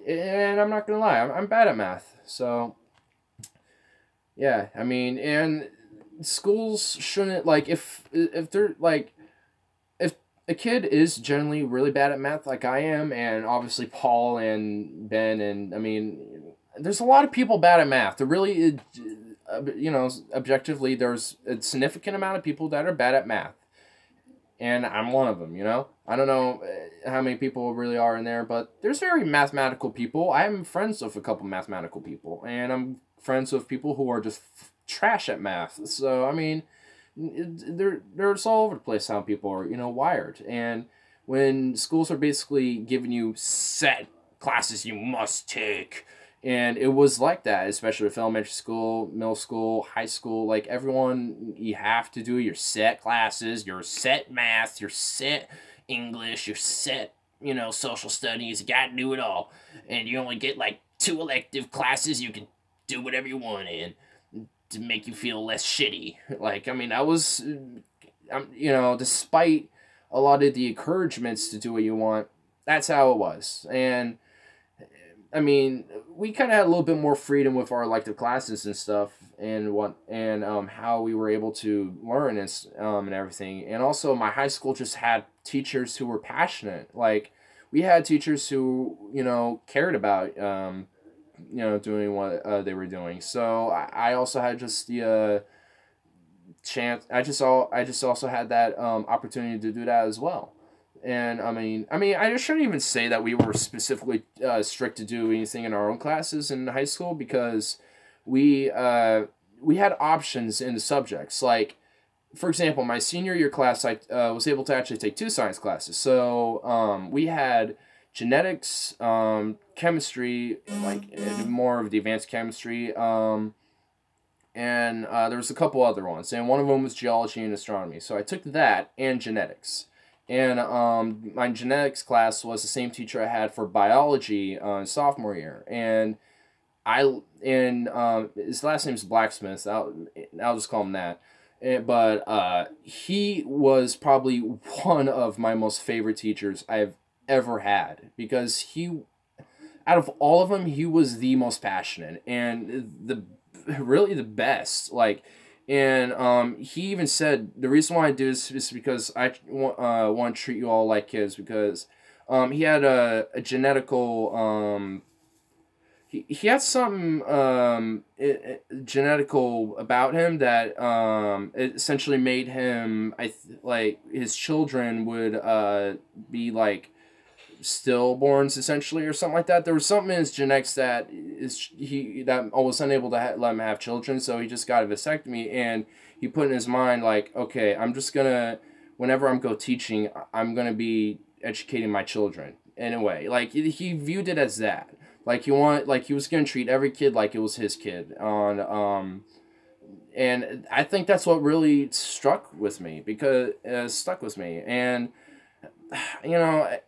I'm not gonna lie, I'm bad at math. So yeah, I mean, and schools shouldn't if they're if a kid is generally really bad at math like I am, and obviously Paul and Ben, and I mean. There's a lot of people bad at math. There really, objectively, there's a significant amount of people that are bad at math. And I'm one of them, I don't know how many people really are in there, but there's very mathematical people. I'm friends with a couple mathematical people. And I'm friends with people who are just trash at math. So, I mean, there's all over the place how people are, wired. And when schools are basically giving you set classes you must take... And it was like that, especially with elementary school, middle school, high school. Everyone, you have to do your set classes, your set math, your set English, your set, social studies. You got to do it all. And you only get 2 elective classes you can do whatever you want in to make you feel less shitty. I mean, I was, despite a lot of the encouragements to do what you want, that's how it was. And... I mean, we kind of had a little bit more freedom with our elective classes and stuff, and how we were able to learn and everything. And also, my high school just had teachers who were passionate. We had teachers who cared about doing what they were doing. So I also had just the chance. I just also had that opportunity to do that as well. And I mean, I shouldn't even say that we were specifically strict to do anything in our own classes in high school, because we had options in the subjects. For example, my senior year class, I was able to actually take 2 science classes. So we had genetics, chemistry, more of the advanced chemistry, and there was a couple other ones, and one of them was geology and astronomy. So I took that and genetics. And my genetics class was the same teacher I had for biology sophomore year. And his last name's Blacksmith. I'll just call him that. But he was probably one of my most favorite teachers I've ever had, because out of all of them, he was the most passionate and really the best. And he even said, the reason why I do this is because I want to treat you all like kids, because he had a genetical, he had something genetical about him that it essentially made him, his children would be stillborns essentially, or something like that. There was something in his genetics that I was unable to let him have children, so he just got a vasectomy. And he put in his mind okay, I'm just gonna, whenever I'm teaching, I'm gonna be educating my children in a way. He viewed it as that. He was gonna treat every kid like it was his kid. And I think that's what really stuck with me, and you know,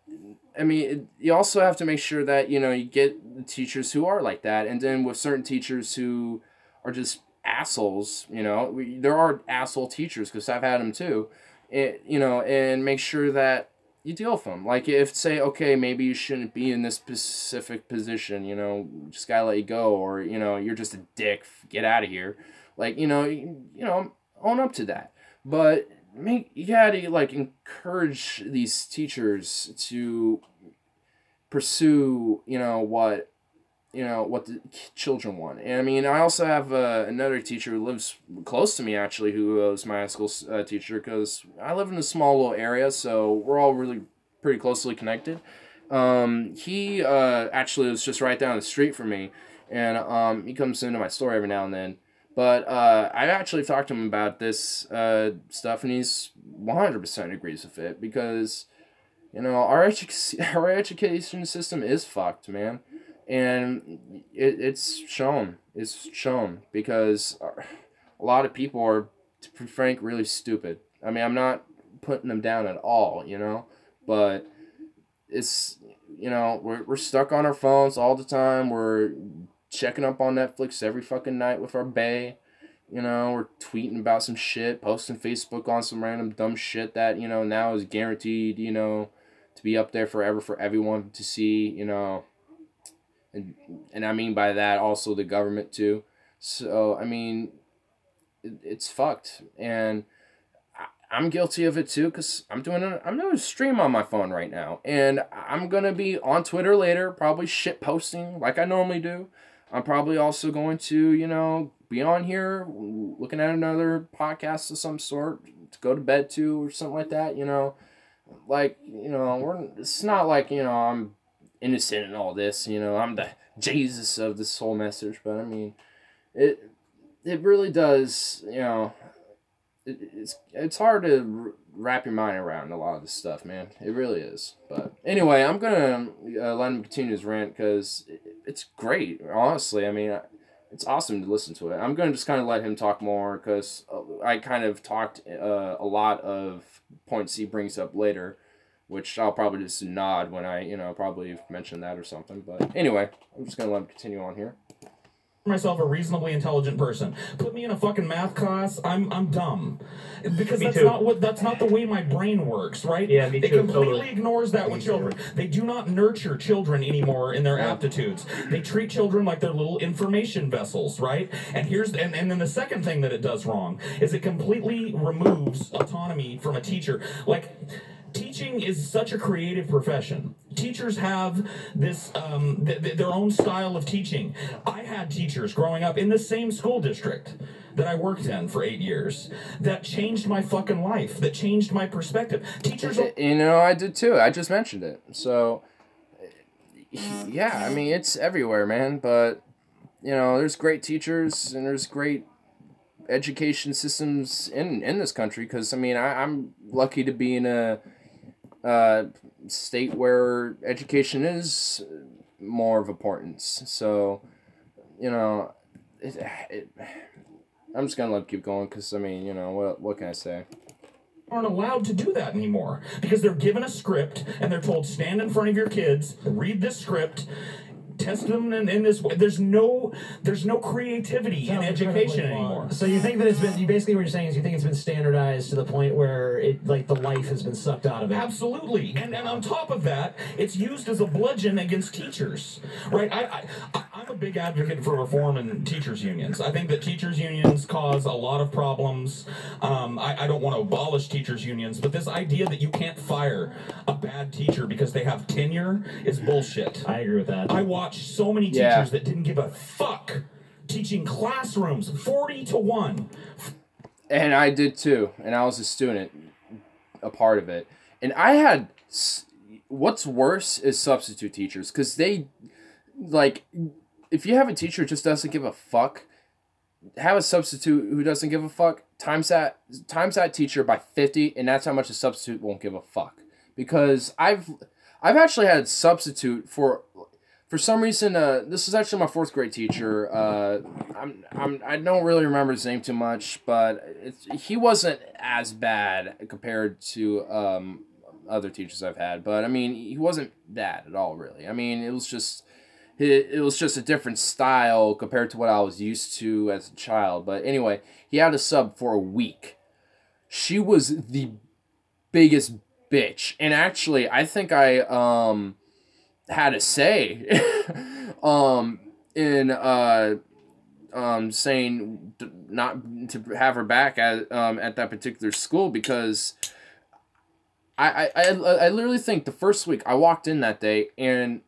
I mean, you also have to make sure that, you know, you get the teachers who are like that, and then with certain teachers who are just assholes, you know, there are asshole teachers, because I've had them too, you know, and make sure that you deal with them. Like, if, say, okay, maybe you shouldn't be in this specific position, you know, just gotta let you go, or, you know, you're just a dick, get out of here. Like, you know, own up to that. But you gotta, like, encourage these teachers to pursue, you know, what the children want. And I mean, I also have another teacher who lives close to me, actually, who was my high school teacher, because I live in a small little area, so we're all really pretty closely connected. He actually was just right down the street from me, and he comes into my store every now and then. But I actually talked to him about this stuff, and he's 100% agrees with it, because, you know, our education system is fucked, man. And it's shown. It's shown, because a lot of people are, to be frank, really stupid. I mean, I'm not putting them down at all, you know, but it's, you know, we're stuck on our phones all the time. We're checking up on Netflix every fucking night with our bae. You know, we're tweeting about some shit, posting Facebook on some random dumb shit that, you know, now is guaranteed, you know, to be up there forever for everyone to see, you know. And I mean by that also the government too. So, I mean, it's fucked. And I'm guilty of it too, because I'm doing a stream on my phone right now. And I'm going to be on Twitter later, probably shit posting like I normally do. I'm probably also going to, you know, be on here looking at another podcast of some sort to go to bed to, or something like that, you know. Like, you know, it's not like, you know, I'm innocent in all this, you know, I'm the Jesus of this whole message, but I mean, it really does, you know, it's hard to wrap your mind around a lot of this stuff, man. It really is. But anyway, I'm gonna let him continue his rant, because it's great, honestly. I mean, it's awesome to listen to it. I'm gonna just kind of let him talk more, because I kind of talked a lot of points he brings up later, which I'll probably just nod when I, you know, probably mention that or something. But anyway, I'm just going to let him continue on here. Myself a reasonably intelligent person. Put me in a fucking math class, I'm dumb. Because that's not the way my brain works, right? Yeah, me too. It completely totally ignores that with children. They do not nurture children anymore in their aptitudes. They treat children like they're little information vessels, right? And and then the second thing that it does wrong is it completely removes autonomy from a teacher. Like, teaching is such a creative profession. Teachers have this, their own style of teaching. I had teachers growing up in the same school district that I worked in for 8 years that changed my fucking life, that changed my perspective. Teachers... You know, I did too. I just mentioned it. So, yeah, I mean, it's everywhere, man. But, you know, there's great teachers and there's great education systems in this country, because, I mean, I'm lucky to be in a state where education is more of importance. So, you know, I'm just gonna let it keep going, because, I mean, you know, what can I say? Aren't allowed to do that anymore, because they're given a script and they're told, stand in front of your kids, read this script, test them in this way. There's no creativity in education anymore. So you think that it's been, basically what you're saying is you think it's been standardized to the point where it, like, the life has been sucked out of it. Absolutely. And on top of that, it's used as a bludgeon against teachers, right? I'm a big advocate for reform in teachers unions. I think that teachers unions cause a lot of problems. I don't want to abolish teachers unions, but this idea that you can't fire a bad teacher because they have tenure is bullshit. I agree with that. I watched so many teachers that didn't give a fuck teaching classrooms 40-1. And I did too. And I was a student, a part of it. And I had, what's worse is substitute teachers. Because they, like, if you have a teacher who just doesn't give a fuck, have a substitute who doesn't give a fuck, times that teacher by 50, and that's how much a substitute won't give a fuck. Because I've actually had substitute for for some reason, this is actually my 4th grade teacher. I don't really remember his name too much, but he wasn't as bad compared to other teachers I've had. But I mean, he wasn't bad at all, really. I mean, it was just a different style compared to what I was used to as a child. But anyway, he had a sub for a week. She was the biggest bitch, and actually, I think I had a say in saying not to have her back at that particular school, because I literally think the first week I walked in that day and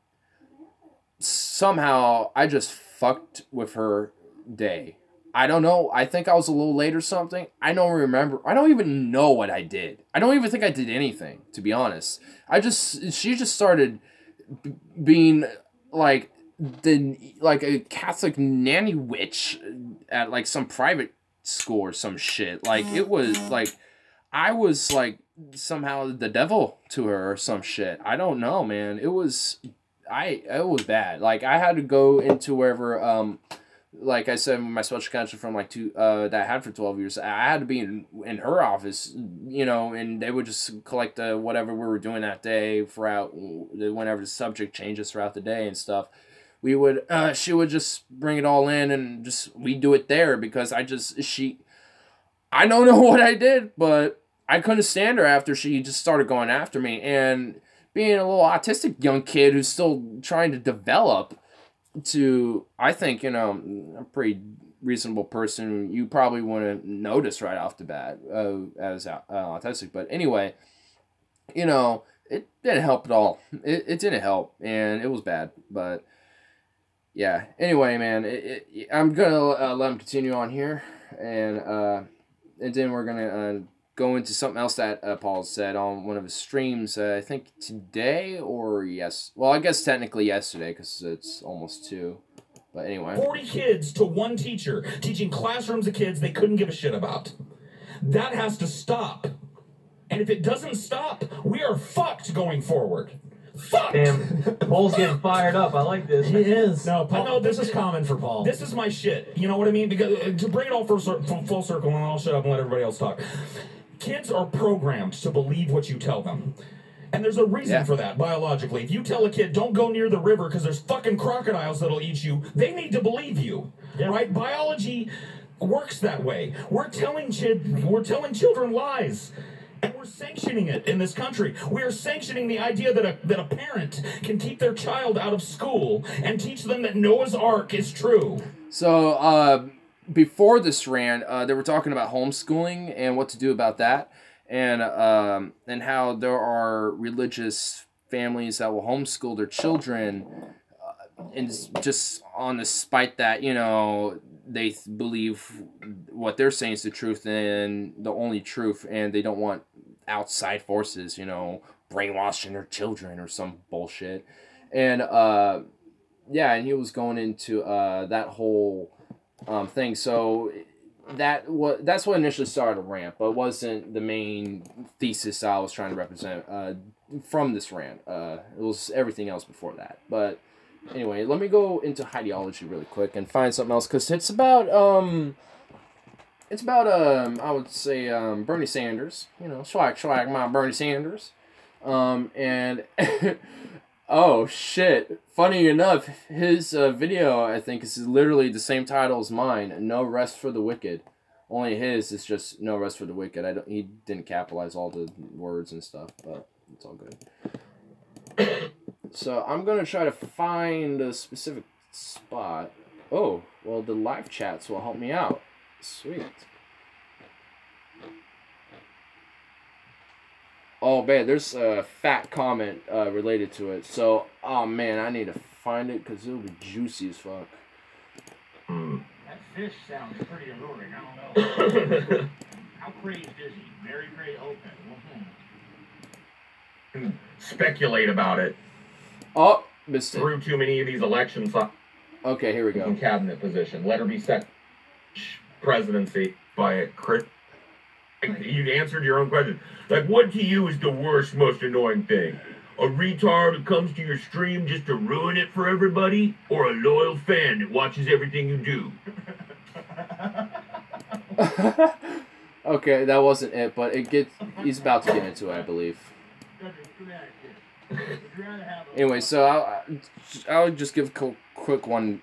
somehow I just fucked with her day. I don't know. I think I was a little late or something. I don't remember. I don't even know what I did. I don't even think I did anything, to be honest. She just started being like a Catholic nanny witch at like some private school or some shit. Like, it was like I was like somehow the devil to her or some shit. I don't know, man. It was bad. Like, I had to go into wherever like I said, my special counselor from that I had for 12 years, I had to be in her office, and they would just collect whatever we were doing that day throughout, whenever the subject changes throughout the day and stuff. She would just bring it all in and we'd do it there, because I don't know what I did, but I couldn't stand her after she just started going after me. And being a little autistic young kid who's still trying to develop to, I think, a pretty reasonable person, you probably wouldn't notice right off the bat as autistic. But anyway, it didn't help at all. It didn't help, and it was bad. But yeah, anyway, man, I'm gonna let him continue on here, and then we're gonna go into something else that Paul said on one of his streams, I think today or well, I guess technically yesterday, because it's almost 2. But anyway. 40 kids to one teacher, teaching classrooms of kids they couldn't give a shit about. That has to stop. And if it doesn't stop, we are fucked going forward. Fuck! Damn, Paul's getting fired up. I like this. He is. No, Paul, no, this is common for Paul. This is my shit. You know what I mean? Because to bring it all full circle, and I'll shut up and let everybody else talk. Kids are programmed to believe what you tell them. And there's a reason for that, biologically. If you tell a kid, don't go near the river because there's fucking crocodiles that'll eat you, they need to believe you. Yeah. Right? Biology works that way. We're telling children lies. And we're sanctioning it in this country. We are sanctioning the idea that a parent can keep their child out of school and teach them that Noah's Ark is true. So, before this rant, they were talking about homeschooling and what to do about that, and how there are religious families that will homeschool their children, and just on the spite that, they believe what they're saying is the truth and the only truth, and they don't want outside forces, brainwashing their children or some bullshit. And and he was going into that whole thing. So that's what initially started a rant, but wasn't the main thesis I was trying to represent from this rant. It was everything else before that. But anyway, let me go into ideology really quick and find something else, because it's about I would say Bernie Sanders. Swag my Bernie Sanders. And oh shit! Funny enough, his video, I think, is literally the same title as mine. No Rest for the Wicked. Only his is just No Rest for the Wicked. He didn't capitalize all the words and stuff, but it's all good. So I'm gonna try to find a specific spot. Oh, well, the live chats will help me out. Sweet. Oh man, there's a fat comment related to it. So, oh man, I need to find it because it'll be juicy as fuck. That fish sounds pretty alluring. I don't know. How crazed is he? Very, very open. Speculate about it. Oh, missed it. Through too many of these elections. Okay, here we go. Cabinet position. Let her be set. Presidency by a crit. You answered your own question. Like, what to you is the worst, most annoying thing? A retard who comes to your stream just to ruin it for everybody? Or a loyal fan that watches everything you do? Okay, that wasn't it, but he's about to get into it, I believe. Anyway, so I'll just give a quick one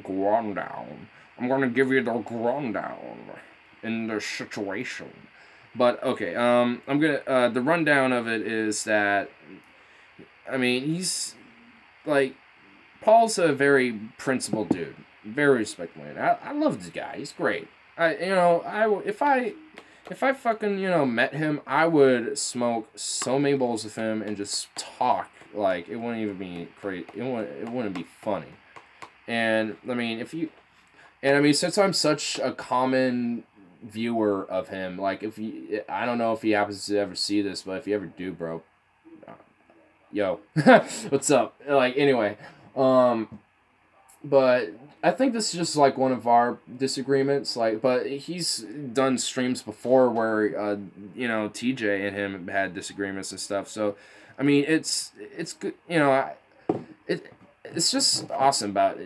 rundown. I'm gonna give you the rundown in the situation. But okay, I'm gonna the rundown of it is that, I mean, he's like, Paul's a very principled dude, very respectful. I love this guy. He's great. If I fucking met him, I would smoke so many bowls with him and just talk like it wouldn't even be crazy. It wouldn't be funny. And I mean, since I'm such a common viewer of him, like I don't know if he happens to ever see this, but if you ever do, bro, yo, what's up? Like, anyway, but I think this is just like one of our disagreements. Like, but he's done streams before where TJ and him had disagreements and stuff. So, I mean, it's good. It's just awesome about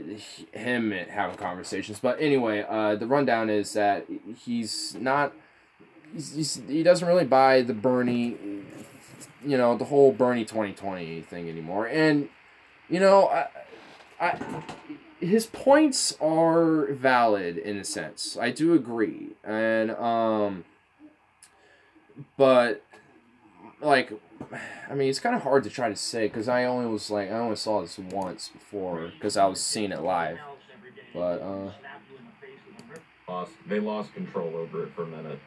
him having conversations. But anyway, the rundown is that he doesn't really buy the Bernie, the whole Bernie 2020 thing anymore. And, his points are valid in a sense. I do agree. And, but, like, I mean, it's kind of hard to try to say because I only saw this once before because I was seeing it live. But they lost control over it for a minute.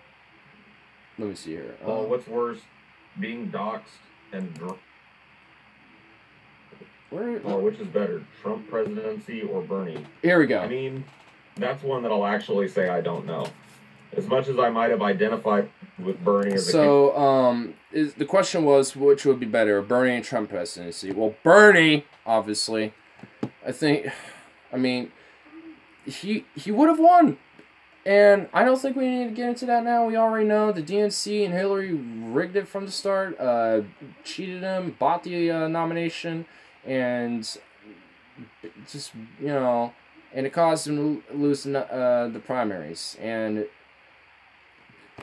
Let me see here. Well, what's worse, being doxxed and which is better, Trump presidency or Bernie? Here we go. I mean, that's one that I'll actually say I don't know. As much as I might have identified with Bernie as a the question was, which would be better, Bernie and Trump presidency? Well, Bernie, obviously. I mean, he would have won. And I don't think we need to get into that now. We already know the DNC and Hillary rigged it from the start, cheated him, bought the nomination, and just, and it caused him to lose the primaries. And,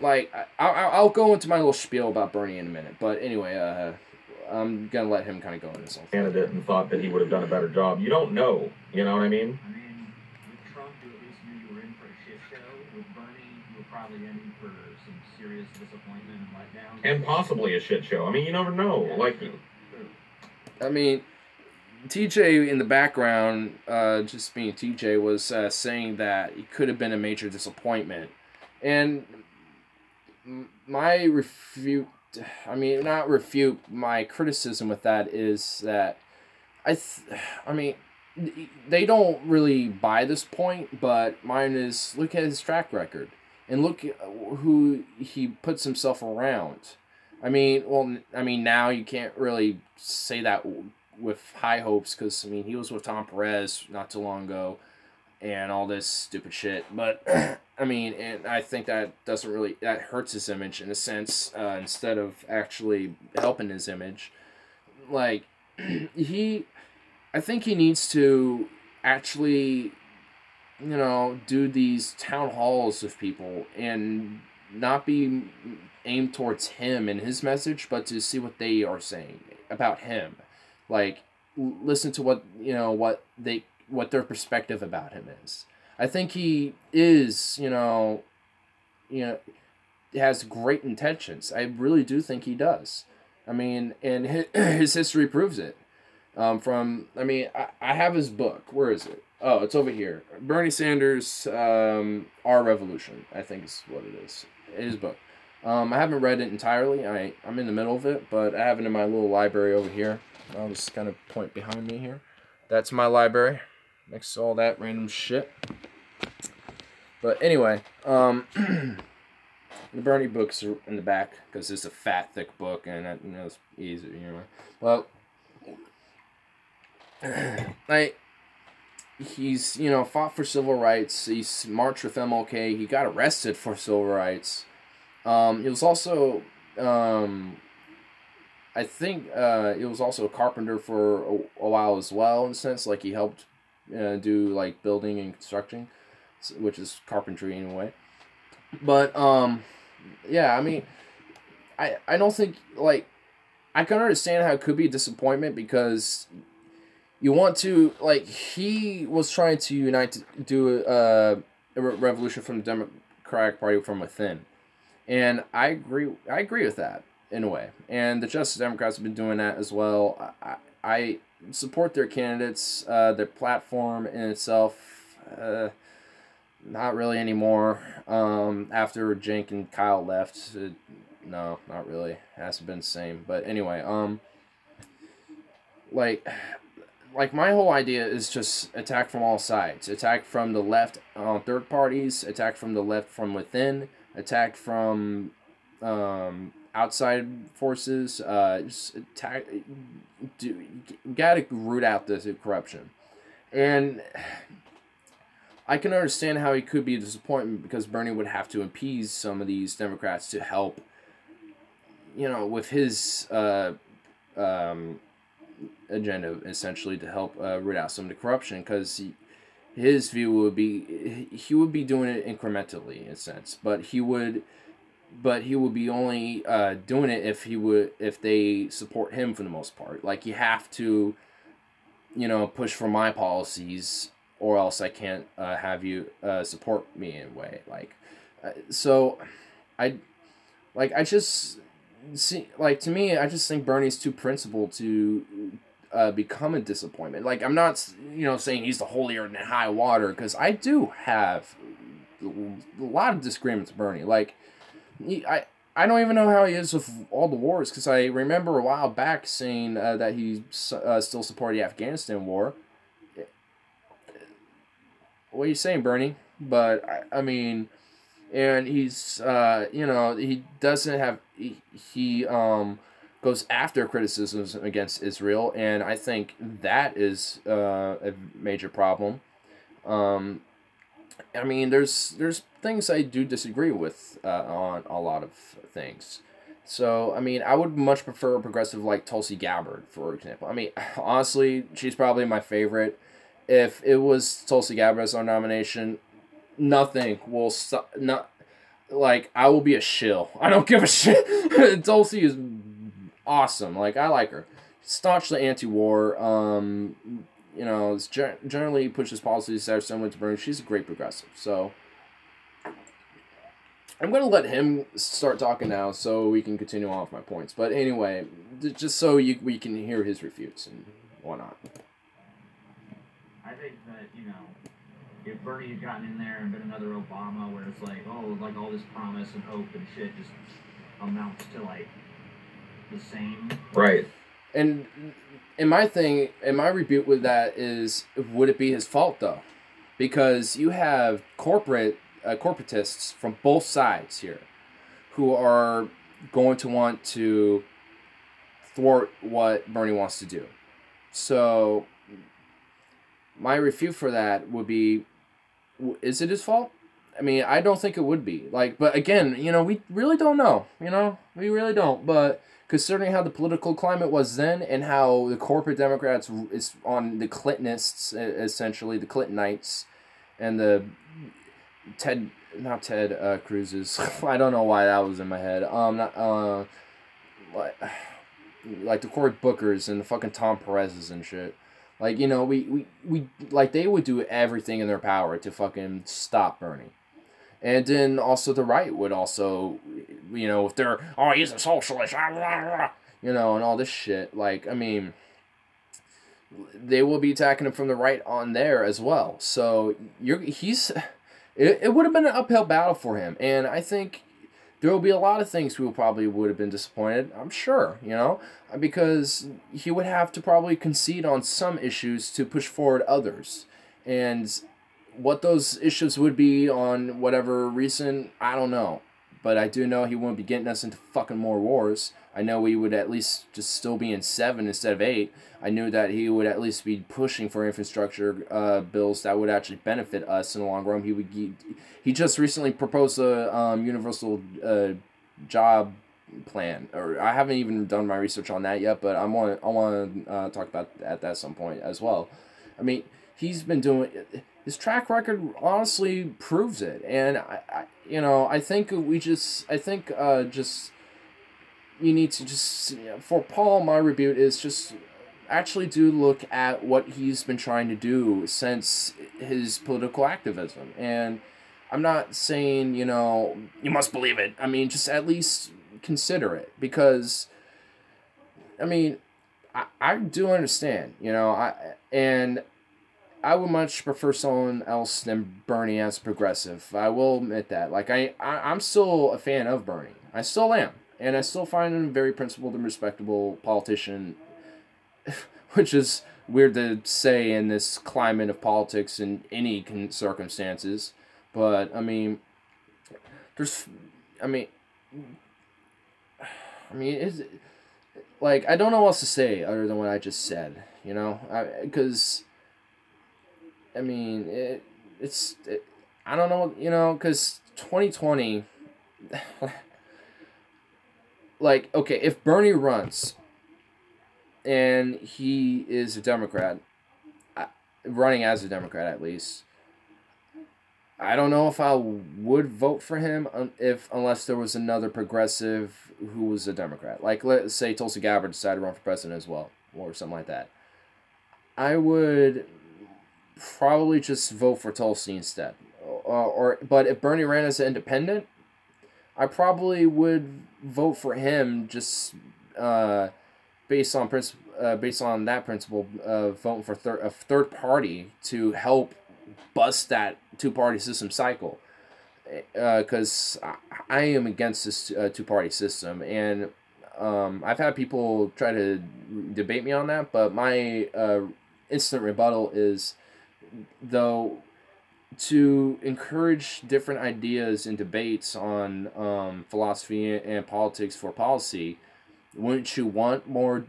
like, I'll go into my little spiel about Bernie in a minute. But anyway, I'm going to let him kind of go into this whole thing. Candidate and thought that he would have done a better job. You don't know. You know what I mean? I mean, with Trump, you at least knew you were in for a shit show. With Bernie, you were probably in for some serious disappointment and letdown. And possibly a shit show. I mean, you never know. Yeah, like, true. I mean, TJ in the background, just being TJ, was saying that it could have been a major disappointment. And my my criticism with that is that I mean, they don't really buy this point, but mine is, look at his track record and look who he puts himself around. I mean, now you can't really say that with high hopes because, I mean, he was with Tom Perez not too long ago and all this stupid shit. But, I mean, and I think that that hurts his image in a sense, instead of actually helping his image. Like, I think he needs to actually, do these town halls with people and not be aimed towards him and his message, but to see what they are saying about him. Like, listen to what their perspective about him is. I think he is, has great intentions. I really do think he does. I mean, and his history proves it. I have his book. Where is it? Oh, it's over here. Bernie Sanders, Our Revolution, I think is what it is. His book. I haven't read it entirely. I'm in the middle of it, but I have it in my little library over here. I'll just kind of point behind me here. That's my library. Next to all that random shit. But anyway, the Bernie books are in the back because it's a fat, thick book, and it's easy, Well, he's, fought for civil rights. He's marched with MLK. He got arrested for civil rights. He was also, I think it was also a carpenter for a while as well, in a sense. Like, he helped do, like, building and construction, which is carpentry anyway. But, yeah, I mean, I don't think, like, I can understand how it could be a disappointment because you want to, like, he was trying to unite to do a revolution from the Democratic Party from within. And I agree with that in a way. And the Justice Democrats have been doing that as well. I support their candidates, their platform in itself, not really anymore. After Cenk and Kyle left, no, not really. It hasn't been the same. But anyway, like my whole idea is just attack from all sides. Attack from the left on third parties, attack from the left from within, attack from outside forces. Just attack. You gotta root out this corruption. And I can understand how he could be a disappointment because Bernie would have to appease some of these Democrats to help, with his agenda, essentially, to help root out some of the corruption, because his view would be he would be doing it incrementally in a sense, but he would be only doing it if they support him for the most part. Like, you have to push for my policies or else I can't have you support me in a way. Like, so I just see, like, to me, I just think Bernie's too principled to become a disappointment. Like, I'm not, saying he's the holier than high water, because I do have a lot of disagreements with Bernie. Like, I don't even know how he is with all the wars, because I remember a while back saying that he still supported the Afghanistan war. What are you saying, Bernie? But, I mean, and he's, he doesn't have, he goes after criticisms against Israel, and I think that is a major problem. I mean, there's things I do disagree with on a lot of things. So, I mean, I would much prefer a progressive like Tulsi Gabbard, for example. I mean, honestly, she's probably my favorite. If it was Tulsi Gabbard as our nomination, nothing will stop. I will be a shill. I don't give a shit. Tulsi is awesome. Like, I like her. Staunchly anti-war. Generally pushes policies that are similar to Bernie. She's a great progressive. So, I'm going to let him start talking now so we can continue on with my points. But anyway, just so we can hear his refutes and whatnot. I think that, if Bernie had gotten in there and been another Obama, where it's like, all this promise and hope and shit just amounts to, the same. Right. And my rebuke with that is, would it be his fault, though? Because you have corporatists from both sides here who are going to want to thwart what Bernie wants to do. So my refute for that would be, is it his fault? I mean, I don't think it would be. But again, we really don't know. We really don't. But considering how the political climate was then and how the corporate Democrats is on the Clintonists, essentially, the Clintonites, and the not Ted Cruz's. I don't know why that was in my head. Like the Cory Bookers and the fucking Tom Perez's and shit. Like, we they would do everything in their power to fucking stop Bernie. And then also the right would also, if they're, he's a socialist, and all this shit. Like, I mean, they will be attacking him from the right on there as well. So it would have been an uphill battle for him. And I think there will be a lot of things we probably would have been disappointed, I'm sure, because he would have to probably concede on some issues to push forward others. And what those issues would be on whatever reason, I don't know. But I do know he wouldn't be getting us into fucking more wars. I know we would at least just still be in 7 instead of 8. I knew that he would at least be pushing for infrastructure bills that would actually benefit us in the long run. He just recently proposed a universal job plan, or I haven't even done my research on that yet. But I want to talk about that at some point as well. I mean, he's been doing his track record honestly proves it, and I think you need to just, for Paul, my rebuke is just actually do look at what he's been trying to do since his political activism. And I'm not saying, you must believe it. I mean, just at least consider it, because, I mean, I do understand, and I would much prefer someone else than Bernie as progressive. I will admit that. Like, I'm still a fan of Bernie. I still am. And I still find him a very principled and respectable politician, which is weird to say in this climate of politics in any circumstances. But, I mean, it's, like, I don't know what else to say other than what I just said, because, I mean, I don't know, because 2020, like, okay, if Bernie runs and he is a Democrat, running as a Democrat at least, I don't know if I would vote for him unless there was another progressive who was a Democrat. Like, let's say Tulsi Gabbard decided to run for president as well, or something like that. I would probably just vote for Tulsi instead. But if Bernie ran as an independent, I probably would vote for him just based on that principle of voting for a third party to help bust that two-party system cycle. Because I am against this two-party system, and I've had people try to debate me on that, but my instant rebuttal is, though, to encourage different ideas and debates on philosophy and politics for policy, wouldn't you want more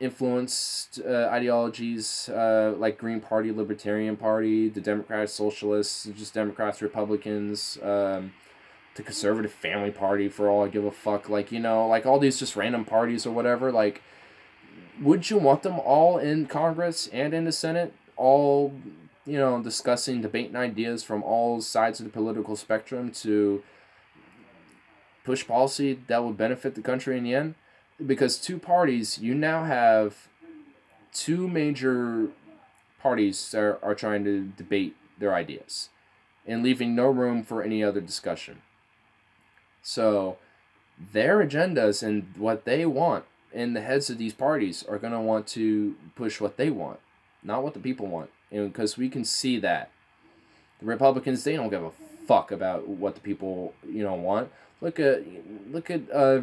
influenced ideologies like Green Party, Libertarian Party, the Democrats, Socialists, just Democrats, Republicans, the Conservative Family Party, for all I give a fuck, like, like all these just random parties or whatever, like, would you want them all in Congress and in the Senate, all, discussing, debating ideas from all sides of the political spectrum to push policy that would benefit the country in the end? Because two parties, you now have two major parties that are trying to debate their ideas and leaving no room for any other discussion. So their agendas and what they want, and the heads of these parties are going to want to push what they want, not what the people want. And because we can see that the Republicans, they don't give a fuck about what the people, want. Look at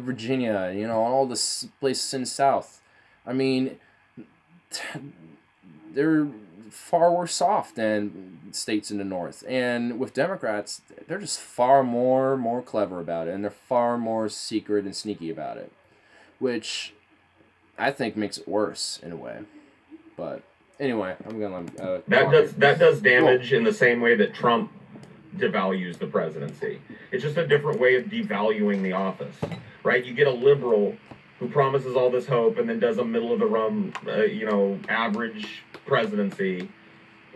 Virginia, and all the places in the South. I mean, they're far worse off than states in the North. And with Democrats, they're just far more clever about it, and they're far more secret and sneaky about it, which I think makes it worse in a way. But anyway, I'm gonna that does damage in the same way that Trump devalues the presidency. It's just a different way of devaluing the office, right? You get a liberal who promises all this hope and then does a middle of the run, average presidency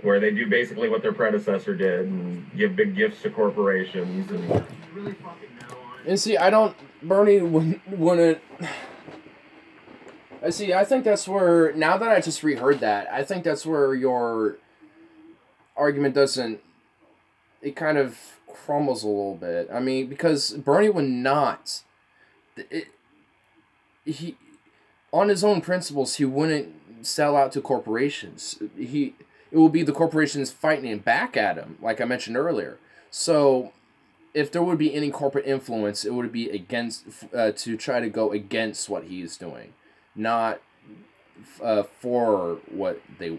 where they do basically what their predecessor did and give big gifts to corporations and Really fucking know on it. And see, Bernie wouldn't. I think that's where, now that I just reheard that, I think that's where your argument doesn't, it kind of crumbles a little bit. I mean, because Bernie would not, he, on his own principles, he wouldn't sell out to corporations. It will be the corporations fighting back at him, like I mentioned earlier. So if there would be any corporate influence, it would be against, to try to go against what he is doing, not for what they.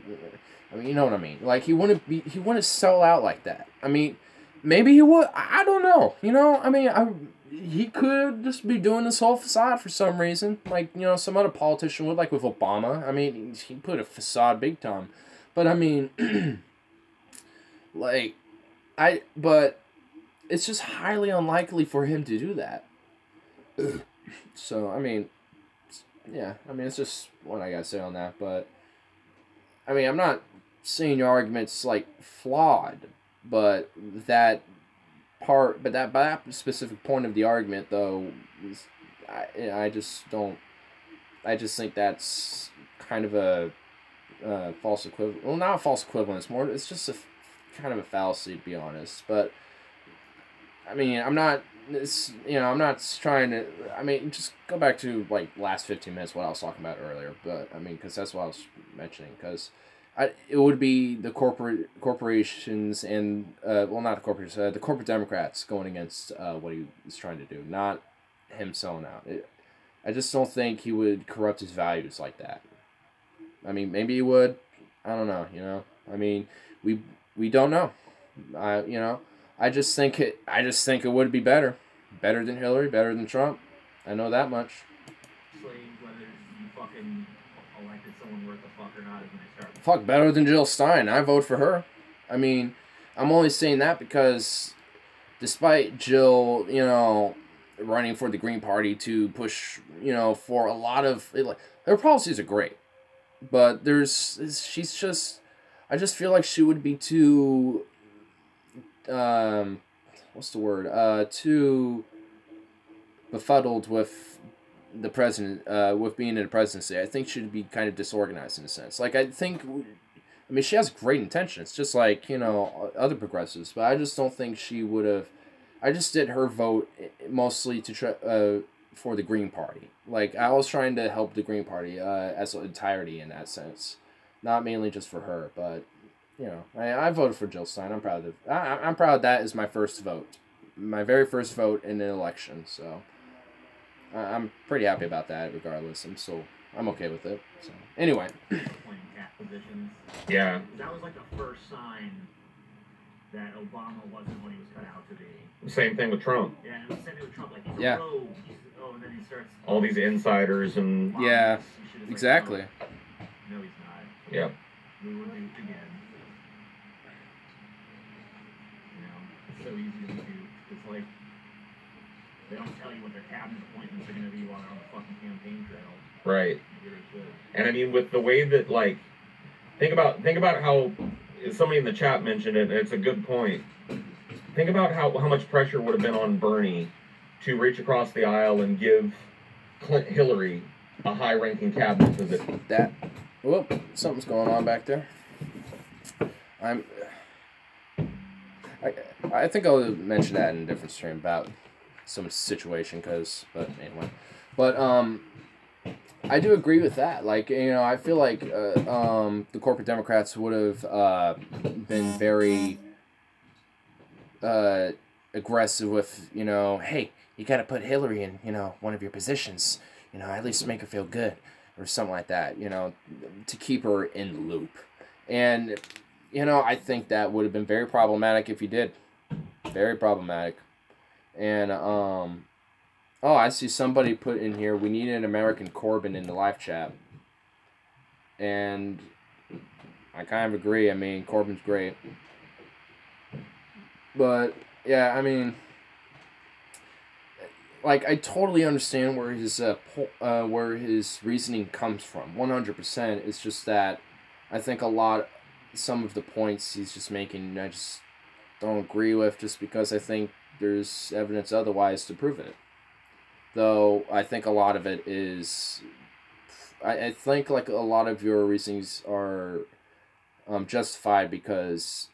I mean, you know what I mean? Like, he wouldn't sell out like that. I mean, maybe he would. I don't know. I mean, he could just be doing this whole facade for some reason. Like, some other politician would, like with Obama. I mean, he put a facade big time. But, I mean, but it's just highly unlikely for him to do that. So, I mean, yeah, I mean, it's just what I gotta say on that. But, I mean, I'm not saying your argument's, like, flawed, but that that specific point of the argument, though, I just don't, I just think that's kind of a false equivalent. Well, not a false equivalent. It's just a kind of a fallacy, to be honest. But I mean, I'm not. I'm not trying to. I mean, just go back to like last 15 minutes what I was talking about earlier. But I mean, because that's what I was mentioning. Because it would be the corporations and well, not the corporations, the corporate Democrats going against what he was trying to do, not him selling out. I just don't think he would corrupt his values like that. I mean, maybe he would. I don't know. I mean, we don't know. I just think it would be better than Hillary, better than Trump. I know that much. Whether you fucking elected someone worth a fuck or not is when they start. Fuck, better than Jill Stein. I vote for her. I mean, I'm only saying that because, despite Jill, running for the Green Party to push, for a lot of her policies are great. But I just feel like she would be too, what's the word? Too befuddled with the president, with being in the presidency. I think she'd be kind of disorganized in a sense. Like, I mean, she has great intentions, just like, other progressives, but I just don't think she would have. I just did her vote mostly to try, for the Green Party. Like, I was trying to help the Green Party as an entirety in that sense. Not mainly just for her, but, I voted for Jill Stein. I'm proud of I'm proud that is my first vote. My very first vote in an election, so I'm pretty happy about that regardless. I'm okay with it. So, anyway. Playing cat positions. Yeah. That was like the first sign that Obama wasn't what he was cut out to be. Same thing with Trump. Yeah, and it was the same thing with Trump. Like, he's Yeah. a rogue. And then he starts... All these insiders and... Yeah, exactly. No, he's not. Yep. We will do it again. It's so easy to do. It's like, they don't tell you what their cabinet appointments are going to be while they're on the fucking campaign trail. Right. And I mean, with the way that, like, think about how somebody in the chat mentioned it, and it's a good point. Think about how much pressure would have been on Bernie to reach across the aisle and give Hillary a high-ranking cabinet position. Whoop, something's going on back there. I think I'll mention that in a different stream about some situation, but anyway. But I do agree with that. Like, I feel like the corporate Democrats would have been very aggressive with, hey, you got to put Hillary in, one of your positions, at least make her feel good or something like that, to keep her in the loop. And, I think that would have been very problematic if you did. Very problematic. And, oh, I see somebody put in here, we need an American Corbyn in the live chat. And I kind of agree. I mean, Corbyn's great. But, yeah, I mean, like, I totally understand where his reasoning comes from. 100%. It's just that I think some of the points he's just making, I just don't agree with, just because I think there's evidence otherwise to prove it. Though I think a lot of it is, I think like a lot of your reasonings are justified because,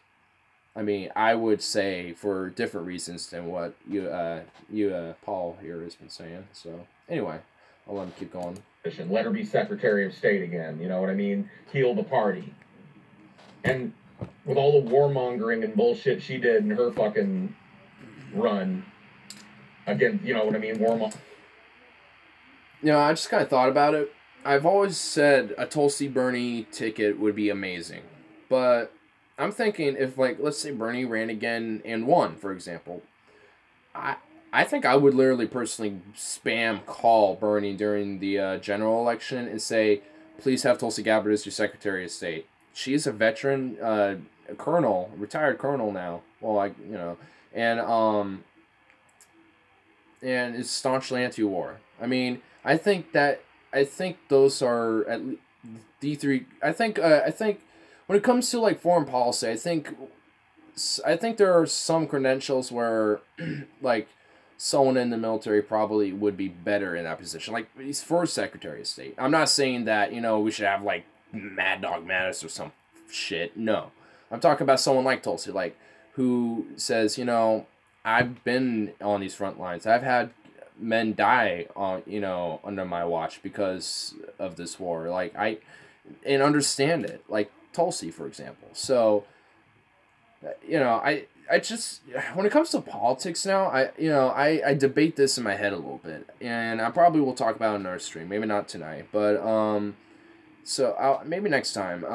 I mean, I would say for different reasons than what you Paul here has been saying. So anyway, I'll let him keep going. Let her be Secretary of State again. You know what I mean? Heal the party. And with all the warmongering and bullshit she did in her fucking run, again, you know what I mean? I just kind of thought about it. I've always said a Tulsi Bernie ticket would be amazing, but I'm thinking if, like, let's say Bernie ran again and won, for example, I think I would literally personally spam call Bernie during the general election and say, please have Tulsi Gabbard as your Secretary of State. She's a veteran, retired colonel now. Well, and and is staunchly anti-war. I mean, I think those are at least the three. I think when it comes to like foreign policy, I think there are some credentials where like someone in the military probably would be better in that position. Like he's first Secretary of State. I'm not saying that we should have like Mad Dog Mattis or some shit. No, I'm talking about someone like Tulsi, like who says I've been on these front lines. I've had men die on under my watch because of this war. Like and understand it. Like Tulsi, for example. So I just, when it comes to politics now, I debate this in my head a little bit, and I probably will talk about it in our stream. Maybe not tonight, but maybe next time.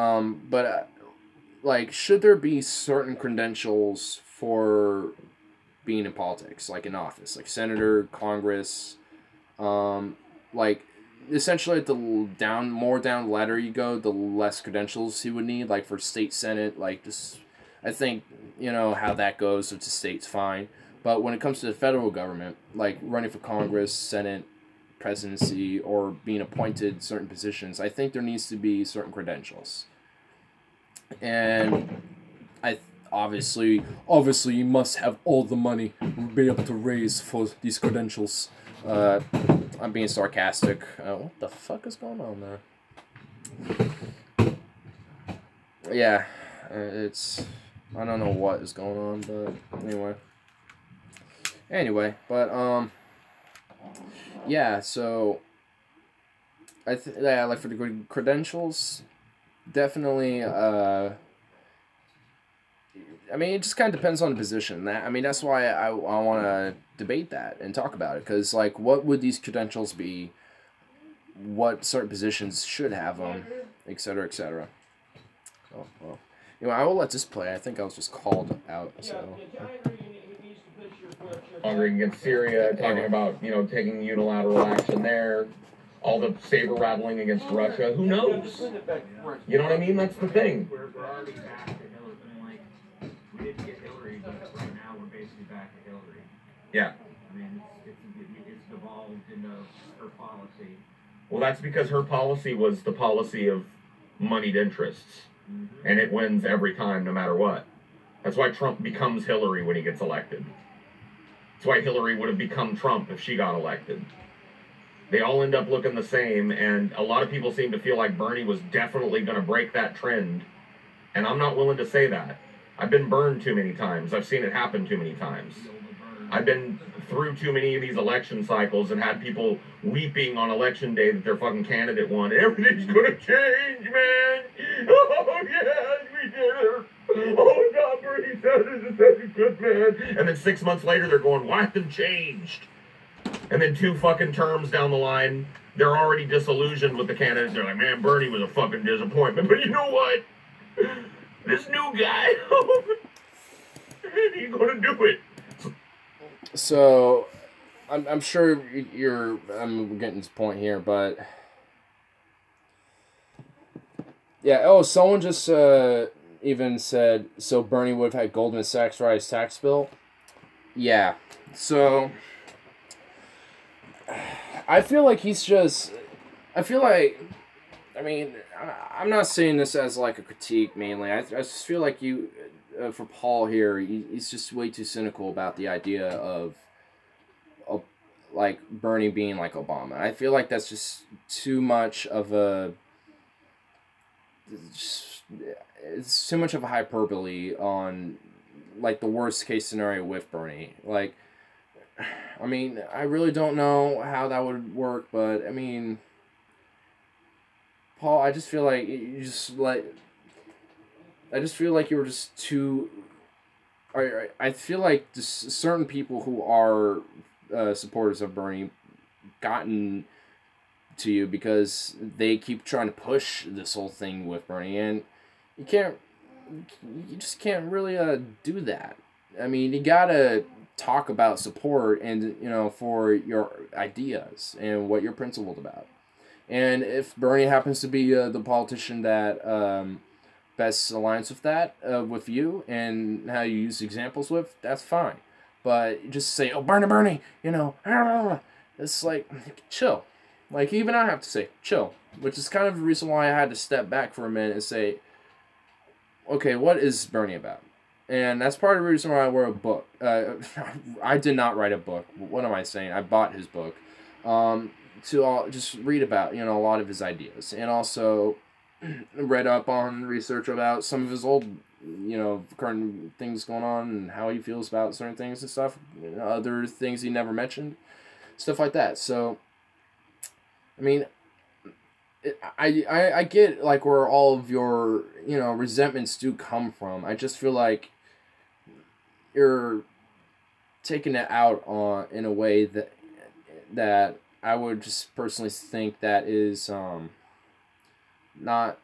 Like, should there be certain credentials for being in politics, like in office, like senator, Congress, like essentially the more down the ladder you go, the less credentials he would need. Like for state senate, like just. I think, how that goes with the state's fine. But when it comes to the federal government, like running for Congress, Senate, presidency, or being appointed certain positions, I think there needs to be certain credentials. And obviously you must have all the money to be able to raise for these credentials. I'm being sarcastic. What the fuck is going on there? Yeah, I don't know what is going on, but anyway, but yeah, so like for the credentials, definitely I mean, it just kind of depends on the position. That's why I want to debate that and talk about it, because like what would these credentials be, what certain positions should have them, etc., etc. Oh well. I will let this play. I think I was just called out. So. Hungary against Syria, talking about taking unilateral action there, all the saber rattling against Russia. Who knows? You know what I mean? That's the thing. We're already back to Hillary. Like we didn't get Hillary, but right now we're basically back to Hillary. Yeah. I mean, it's devolved into her policy. Well, that's because her policy was the policy of moneyed interests. And it wins every time, no matter what. That's why Trump becomes Hillary when he gets elected. That's why Hillary would have become Trump if she got elected. They all end up looking the same, and a lot of people seem to feel like Bernie was definitely going to break that trend. And I'm not willing to say that. I've been burned too many times. I've seen it happen too many times. I've been through too many of these election cycles and had people weeping on election day that their fucking candidate won. Everything's gonna change, man. Oh yes, we did it. Oh God, Bernie Sanders is such a good man. And then 6 months later, they're going, "Why hasn't changed?" And then 2 fucking terms down the line, they're already disillusioned with the candidate. They're like, "Man, Bernie was a fucking disappointment." But you know what? This new guy, he's gonna do it. So, I'm sure I'm getting to the point here, but yeah. Oh, someone just even said so. Bernie would have had Goldman Sachs write his tax bill. Yeah. So, I feel like he's just. I feel like. I mean, I'm not saying this as like a critique mainly. I just feel like for Paul here, he's just way too cynical about the idea of like Bernie being like Obama. I feel like that's just too much of a it's too much of a hyperbole on like the worst case scenario with Bernie. Like, I mean, I really don't know how that would work, but I mean, Paul, I just feel like you just like. I just feel like you were just too. I feel like just certain people who are supporters of Bernie gotten to you because they keep trying to push this whole thing with Bernie, and you just can't really do that. I mean, you gotta talk about support and for your ideas and what you're principled about. And if Bernie happens to be the politician that best aligns with that, with you and how you use examples with, that's fine. But just say, oh, Bernie, you know, it's like, chill. Like, even I have to say, chill. Which is kind of the reason why I had to step back for a minute and say, okay, what is Bernie about? And that's part of the reason why I wrote a book. I did not write a book. What am I saying? I bought his book. To just read about, you know, a lot of his ideas. And also read up on research about some of his old, you know, current things going on and how he feels about certain things and stuff. Other things he never mentioned. Stuff like that. So, I mean, I get, like, where all of your, you know, resentments do come from. I just feel like you're taking it out on in a way that I would just personally think that is not,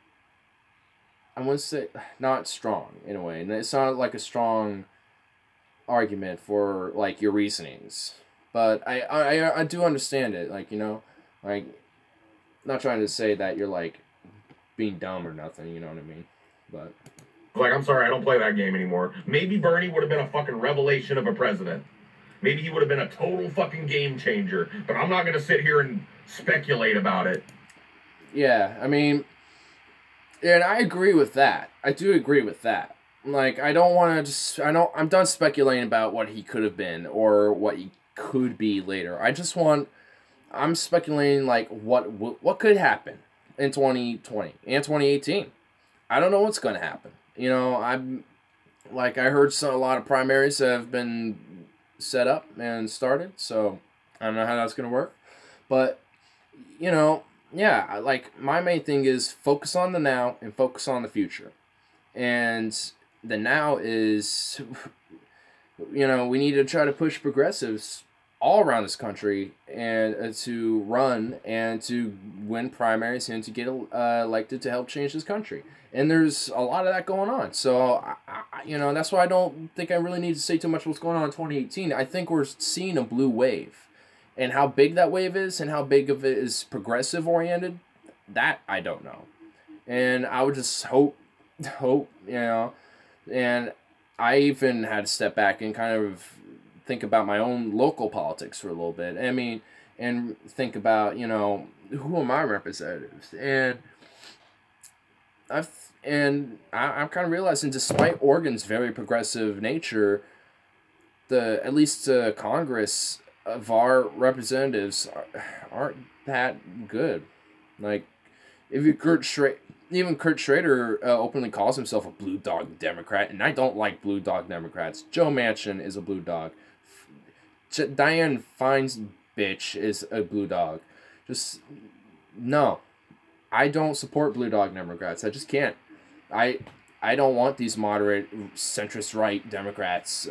I wouldn't say not strong in a way, and it's not like a strong argument for, like, your reasonings. But I do understand it, like, you know, like, not trying to say that you're, like, being dumb or nothing, you know what I mean, but. Like, I'm sorry, I don't play that game anymore. Maybe Bernie would have been a fucking revelation of a president. Maybe he would have been a total fucking game changer. But I'm not going to sit here and speculate about it. Yeah, I mean, and I agree with that. I do agree with that. Like, I don't want to just, I'm done speculating about what he could have been or what he could be later. I'm speculating, like, what could happen in 2020 and 2018. I don't know what's going to happen. You know, I heard a lot of primaries have been set up and started, so I don't know how that's going to work. But, you know, yeah, like, my main thing is focus on the now and focus on the future. And the now is, you know, we need to try to push progressives all around this country and to run and to win primaries and to get elected to help change this country. And there's a lot of that going on. So, you know, that's why I don't think I really need to say too much what's going on in 2018. I think we're seeing a blue wave. And how big that wave is and how big of it is progressive-oriented, that I don't know. And I would just hope, you know. And I even had to step back and kind of think about my own local politics for a little bit. I mean, and think about, you know, who are my representatives? And I'm kind of realizing, despite Oregon's very progressive nature, at least Congress of our representatives aren't that good. Like, even Kurt Schrader openly calls himself a blue dog Democrat, and I don't like blue dog Democrats. Joe Manchin is a blue dog. Dianne Fein's bitch is a blue dog. Just, no. I don't support blue dog Democrats. I just can't. I don't want these moderate, centrist right Democrats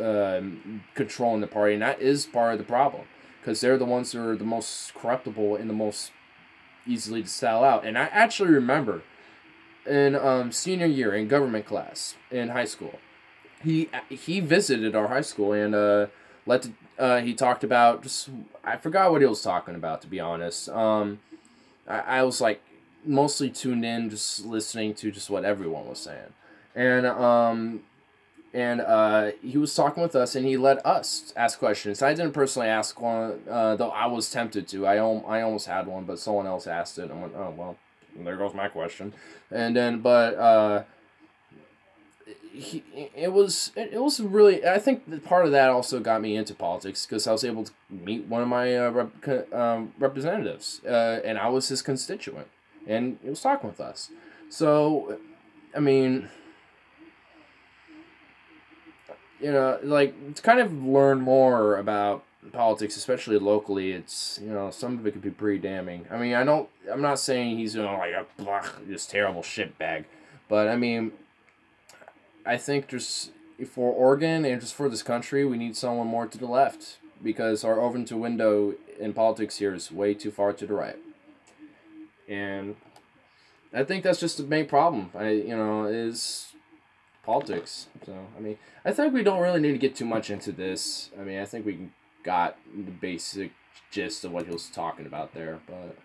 controlling the party, and that is part of the problem, because they're the ones who are the most corruptible and the most easily to sell out. And I actually remember in senior year in government class in high school, he visited our high school and he talked about just, I forgot what he was talking about, to be honest. I was like mostly tuned in, just listening to just what everyone was saying. And he was talking with us, and he let us ask questions. I didn't personally ask one, though I was tempted to. I almost had one, but someone else asked it, and I went, oh, well, there goes my question. And then, but it was really, I think that part of that also got me into politics, because I was able to meet one of my representatives, and I was his constituent, and he was talking with us. So, I mean, you know, like, to kind of learn more about politics, especially locally, it's, you know, some of it could be pretty damning. I mean, I'm not saying he's, you know, like this terrible shitbag, but I mean, I think just for Oregon and just for this country, we need someone more to the left, because our open to window in politics here is way too far to the right. And I think that's just the main problem, is politics. So, I mean, I think we don't really need to get too much into this. I mean, I think we got the basic gist of what he was talking about there, but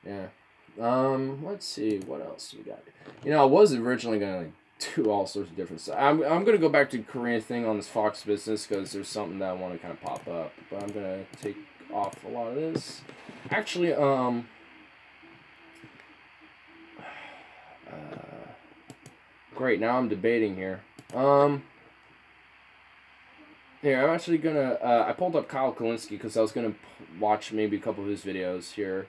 yeah. Let's see, what else we got? You know, I was originally going to do all sorts of different stuff. I'm gonna go back to Korean thing on this Fox business because there's something that I want to kind of pop up. But I'm gonna take off a lot of this. Actually, great. Now I'm debating here. Here, I'm actually gonna, I pulled up Kyle Kalinske because I was gonna watch maybe a couple of his videos here.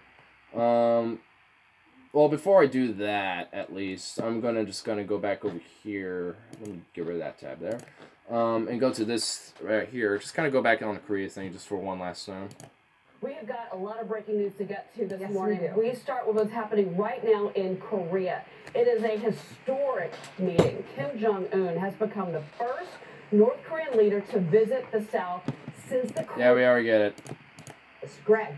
Well, before I do that, at least, I'm just gonna go back over here. Let me get rid of that tab there. And go to this right here. Just kind of go back on the Korea thing just for one last time. We have got a lot of breaking news to get to this morning. We start with what's happening right now in Korea. It is a historic meeting. Kim Jong-un has become the first North Korean leader to visit the South since the... Yeah, we already get it. It's Greg.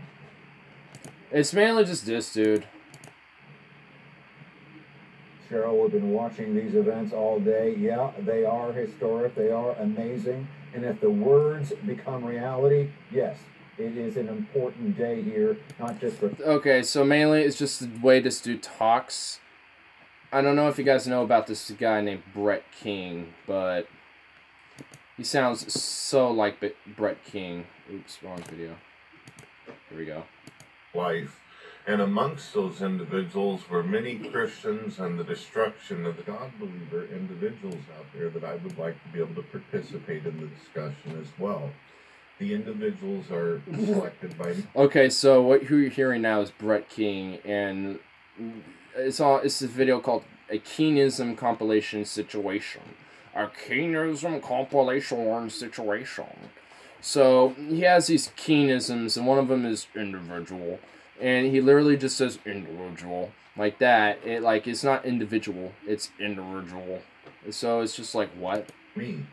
It's mainly just this dude. Cheryl, we've been watching these events all day. Yeah, they are historic. They are amazing. And if the words become reality, yes, it is an important day here, not just for... Okay, so mainly it's just the way this dude talks. I don't know if you guys know about this guy named Brett King, but he sounds so like Brett King. Oops, wrong video. Here we go. Life. And amongst those individuals were many Christians and the destruction of the God-believer individuals out there that I would like to be able to participate in the discussion as well. The individuals are selected by... Okay, so who you're hearing now is Brett King, and it's a video called A Keenism Compilation Situation. A Keenism Compilation Situation. So, he has these Keenisms, and one of them is individual. And he literally just says individual. Like that. It's not individual. It's individual. So it's just like, what? Me.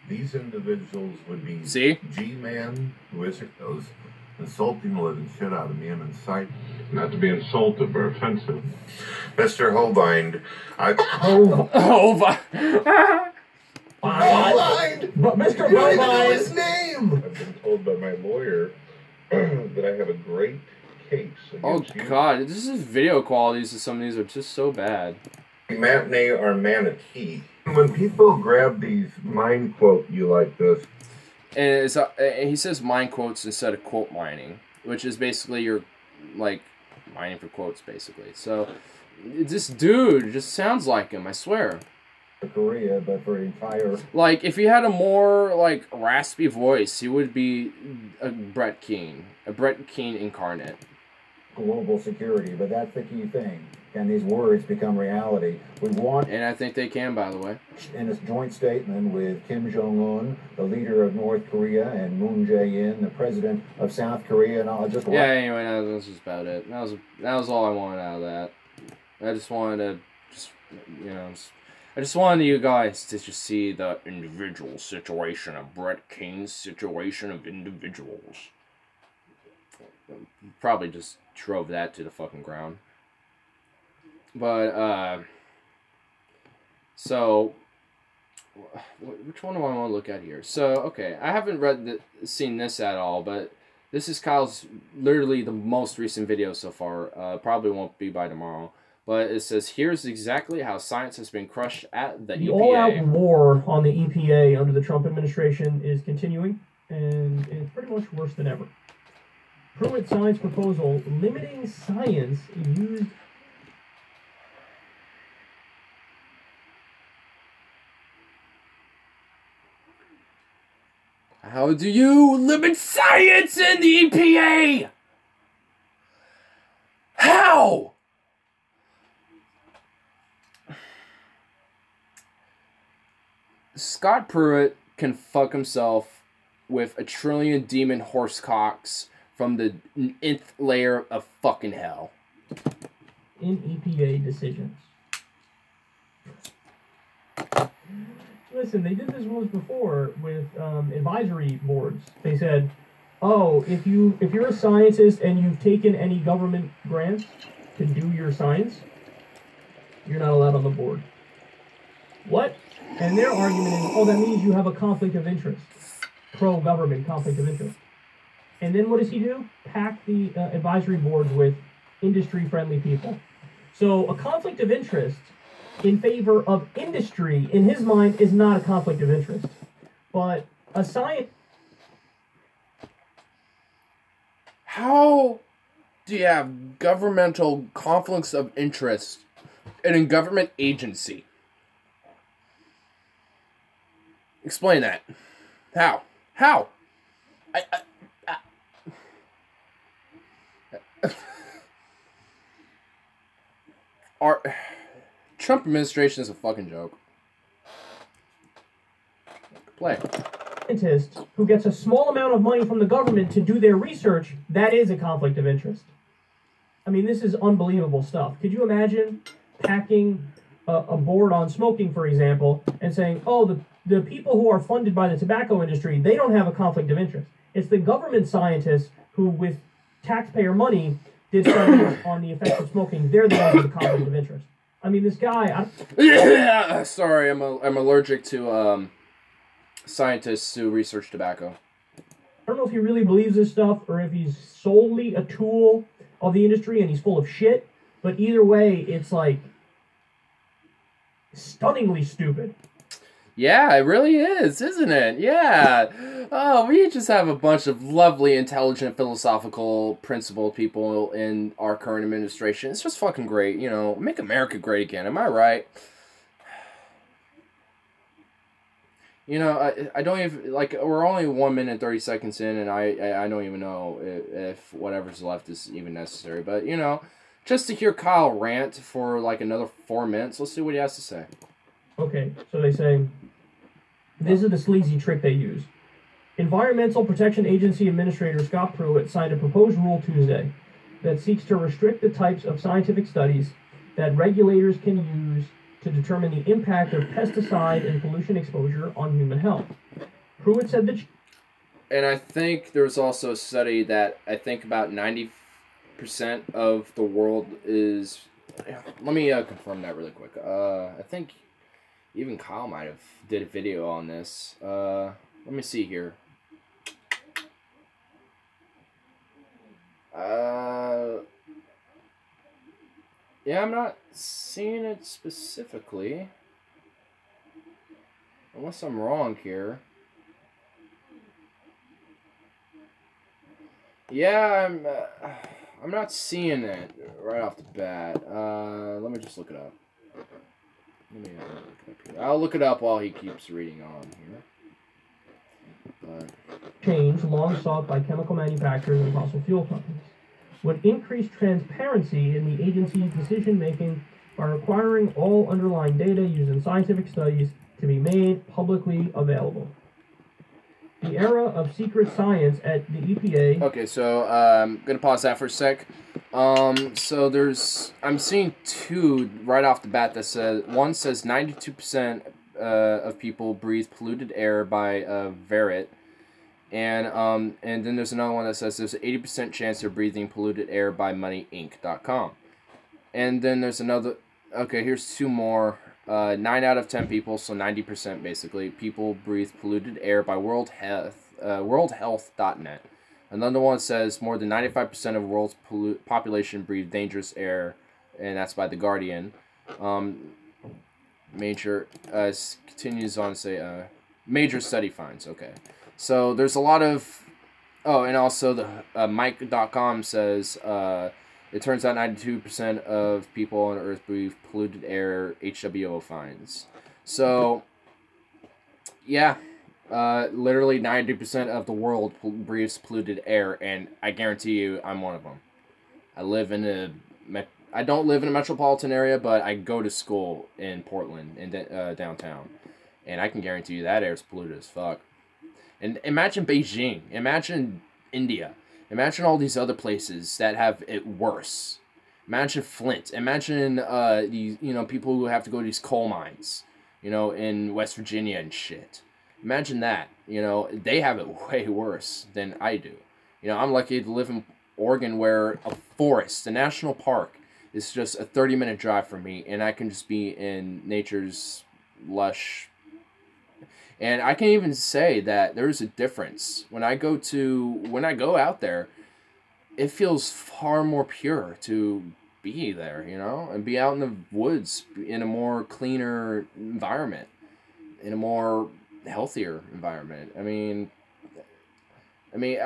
These individuals would be... See? G-Man, who is those insulting the living shit out of me and incite... Not to be insultive or offensive. Mr. Holbein, Holbein! But Mr. You don't even know Holbein! his name! I've been told by my lawyer that I have a great case against you. God, this is video qualities of some of these are just so bad. Matinee or manatee. When people grab these mind quote you like this, and he says mind quotes instead of quote mining, which is basically you're like mining for quotes basically. So this dude just sounds like him, I swear. Korea, but for entire... Like, if he had a more, like, raspy voice, he would be a Brett King incarnate. Global security, but that's the key thing. Can these words become reality? We want... And I think they can, by the way. In a joint statement with Kim Jong-un, the leader of North Korea, and Moon Jae-in, the president of South Korea, and I'll just... Yeah, anyway, that's just about it. That was all I wanted out of that. I just wanted to, I just wanted you guys to just see the individual situation of Brett King's situation of individuals. Probably just drove that to the fucking ground. But, so, which one do I want to look at here? So, okay, I haven't seen this at all, but this is Kyle's literally the most recent video so far. Probably won't be by tomorrow. But it says, here's exactly how science has been crushed at the EPA. The all-out war on the EPA under the Trump administration is continuing, and it's pretty much worse than ever. Pruitt science proposal limiting science used... How do you limit science in the EPA? How? Scott Pruitt can fuck himself with 1 trillion demon horsecocks from the nth layer of fucking hell. In EPA decisions. Listen, they did this once before with advisory boards. They said, oh, if you're a scientist and you've taken any government grants to do your science, you're not allowed on the board. What? And their argument is, oh, that means you have a conflict of interest. Pro-government conflict of interest. And then what does he do? Pack the advisory boards with industry-friendly people. So a conflict of interest in favor of industry, in his mind, is not a conflict of interest. But a science... How do you have governmental conflicts of interest in a government agency? Explain that. How? How? Our Trump administration is a fucking joke. Play. Scientist who gets a small amount of money from the government to do their research, that is a conflict of interest. I mean, this is unbelievable stuff. Could you imagine packing a board on smoking, for example, and saying, oh, the people who are funded by the tobacco industry, they don't have a conflict of interest. It's the government scientists who, with taxpayer money, did studies on the effects of smoking. They're the ones with the conflict of interest. I mean, this guy... Sorry, I'm allergic to scientists who research tobacco. I don't know if he really believes this stuff or if he's solely a tool of the industry and he's full of shit, but either way, it's like stunningly stupid. Yeah, it really is, isn't it? Yeah. Oh, we just have a bunch of lovely, intelligent, philosophical, principled people in our current administration. It's just fucking great, you know. Make America great again, am I right? You know, I don't even, like, we're only 1 minute and 30 seconds in, and I don't even know if whatever's left is even necessary. But, you know, just to hear Kyle rant for, like, another 4 minutes, let's see what he has to say. Okay, so they say, this is the sleazy trick they use. Environmental Protection Agency Administrator Scott Pruitt signed a proposed rule Tuesday that seeks to restrict the types of scientific studies that regulators can use to determine the impact of pesticide and pollution exposure on human health. Pruitt said that... And I think there's also a study that I think about 90% of the world is... Let me confirm that really quick. I think even Kyle might have did a video on this. Let me see here. Yeah, I'm not seeing it specifically. Unless I'm wrong here. Yeah, I'm not seeing it right off the bat. Let me just look it up. Let me look it up here. I'll look it up while he keeps reading on here. Change long sought by chemical manufacturers and fossil fuel companies would increase transparency in the agency's decision-making by requiring all underlying data used in scientific studies to be made publicly available. The era of secret science at the EPA... Okay, so I'm going to pause that for a sec. So I'm seeing two right off the bat that says... One says 92% of people breathe polluted air by Verit. And then there's another one that says there's an 80% chance they're breathing polluted air by MoneyInc.com. And then there's another... Okay, here's two more. 9 out of 10 people, so 90% basically, people breathe polluted air by worldhealth.net. Another one says more than 95% of the world's population breathe dangerous air, and that's by The Guardian. Continues on to say, major study finds, okay. So there's a lot of... Oh, and also the Mike.com says... it turns out 92% of people on Earth breathe polluted air, HWO finds. So, yeah, literally 90% of the world breathes polluted air, and I guarantee you I'm one of them. I don't live in a metropolitan area, but I go to school in Portland, in downtown, and I can guarantee you that air is polluted as fuck. And imagine Beijing, imagine India. Imagine all these other places that have it worse. Imagine Flint. Imagine these, people who have to go to these coal mines, in West Virginia and shit. Imagine that. They have it way worse than I do. I'm lucky to live in Oregon where a forest, a national park, is just a 30-minute drive from me, and I can just be in nature's lush. And I can even say that there's a difference. When I go out there, it feels far more pure to be there, you know, and be out in the woods in a more cleaner environment, in a more healthier environment. I mean, you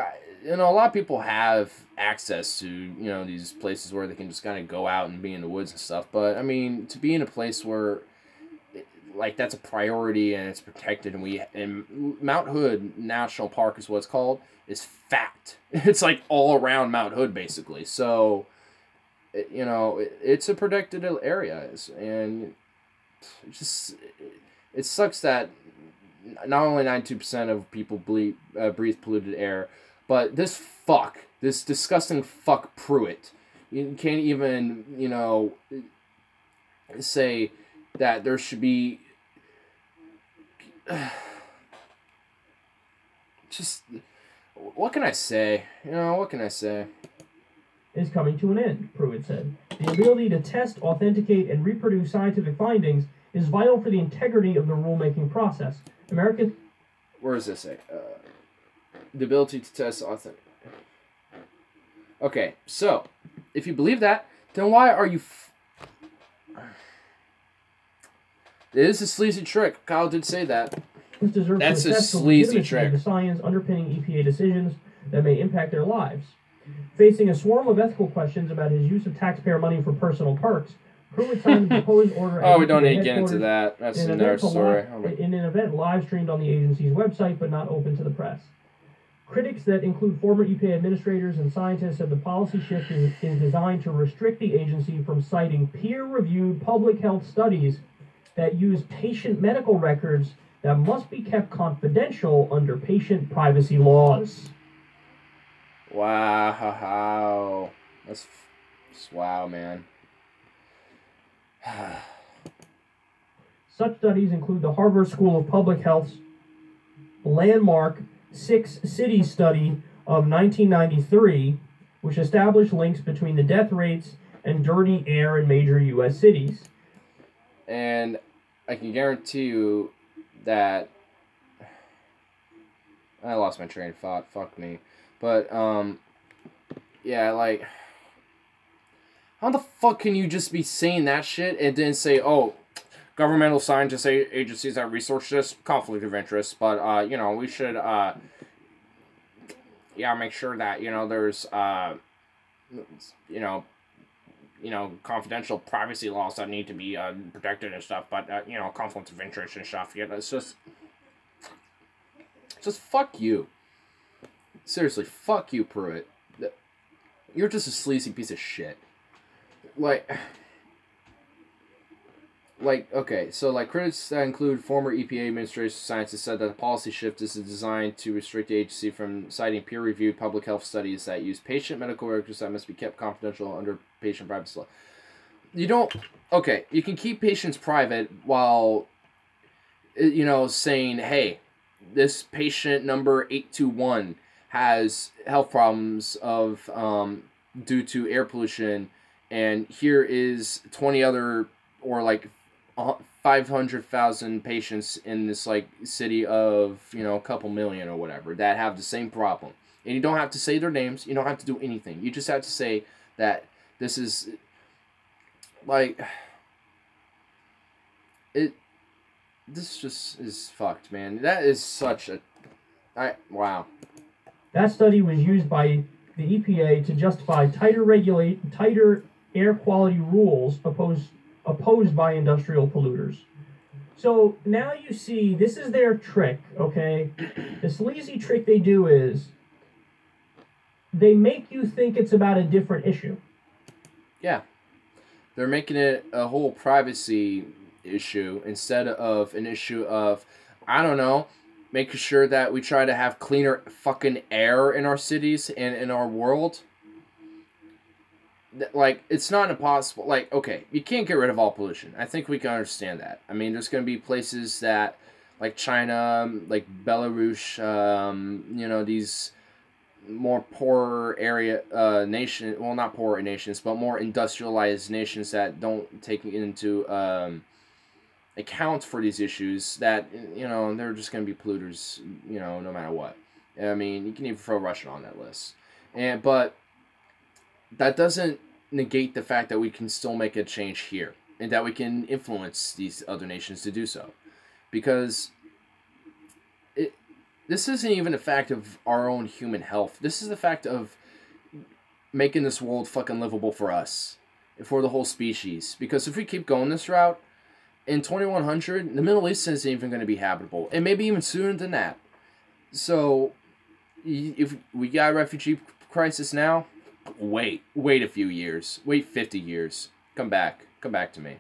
know, a lot of people have access to, you know, these places where they can just kind of go out and be in the woods and stuff. But I mean, to be in a place where, like, that's a priority and it's protected, and Mount Hood National Park is what it's called, is fat. It's like all around Mount Hood basically. So, you know, it's a protected area, and it sucks that not only 92% of people breathe polluted air, but this disgusting fuck Pruitt, you can't even, you know, say that there should be just, what can I say? You know, what can I say? Is coming to an end, Pruitt said. The ability to test, authenticate, and reproduce scientific findings is vital for the integrity of the rulemaking process. American... Where is this? The ability to test authentic. Okay, so, if you believe that, then why are you... It is a sleazy trick. Kyle did say that. That's a sleazy trick. The science underpinning EPA decisions that may impact their lives. Facing a swarm of ethical questions about his use of taxpayer money for personal perks, Pruitt signed the proposed order. Oh, we don't need to get into that. That's another story. In an event live streamed on the agency's website, but not open to the press. Critics that include former EPA administrators and scientists said the policy shift is designed to restrict the agency from citing peer-reviewed public health studies that use patient medical records that must be kept confidential under patient privacy laws. Wow. That's wow, man. Such studies include the Harvard School of Public Health's landmark 6 Cities study of 1993, which established links between the death rates and dirty air in major U.S. cities. And I can guarantee you that... I lost my train of thought. Fuck me. But, yeah, like... How the fuck can you just be saying that shit and then say, oh, governmental scientists agencies that research this, conflict of interest, but, you know, we should, yeah, make sure that, you know, there's, you know, confidential privacy laws that need to be protected and stuff, but, you know, conflicts of interest and stuff. Yeah, it's just fuck you. Seriously, fuck you, Pruitt. You're just a sleazy piece of shit. Okay, so, critics that include former EPA administrators and scientists said that the policy shift is designed to restrict the agency from citing peer-reviewed public health studies that use patient medical records that must be kept confidential under patient privacy law. Okay, you can keep patients private while, you know, saying, hey, this patient number 821 has health problems of, due to air pollution, and here is 20 other, or 500,000 patients in this city of, you know, a couple million or whatever that have the same problem. And you don't have to say their names. You don't have to do anything. You just have to say that this is this just is fucked, man. That is such a wow. That study was used by the EPA to justify tighter air quality rules opposed by industrial polluters. So now you see, this is their trick, okay? The sleazy trick they do is they make you think it's about a different issue. Yeah. They're making it a whole privacy issue instead of an issue of, I don't know, making sure that we try to have cleaner fucking air in our cities and in our world. It's not impossible. Okay, you can't get rid of all pollution. I think we can understand that. I mean, there's going to be places that, like China, like Belarus, you know, these more poorer area nations, well, not poorer nations, but more industrialized nations that don't take into account for these issues, that, you know, they're just going to be polluters, you know, no matter what. I mean, you can even throw Russia on that list. But that doesn't negate the fact that we can still make a change here and that we can influence these other nations to do so. Because this isn't even a fact of our own human health. This is the fact of making this world fucking livable for us, for the whole species. Because if we keep going this route, in 2100, the Middle East isn't even going to be habitable. And maybe even sooner than that. So, if we got a refugee crisis now, wait a few years. Wait 50 years. Come back to me.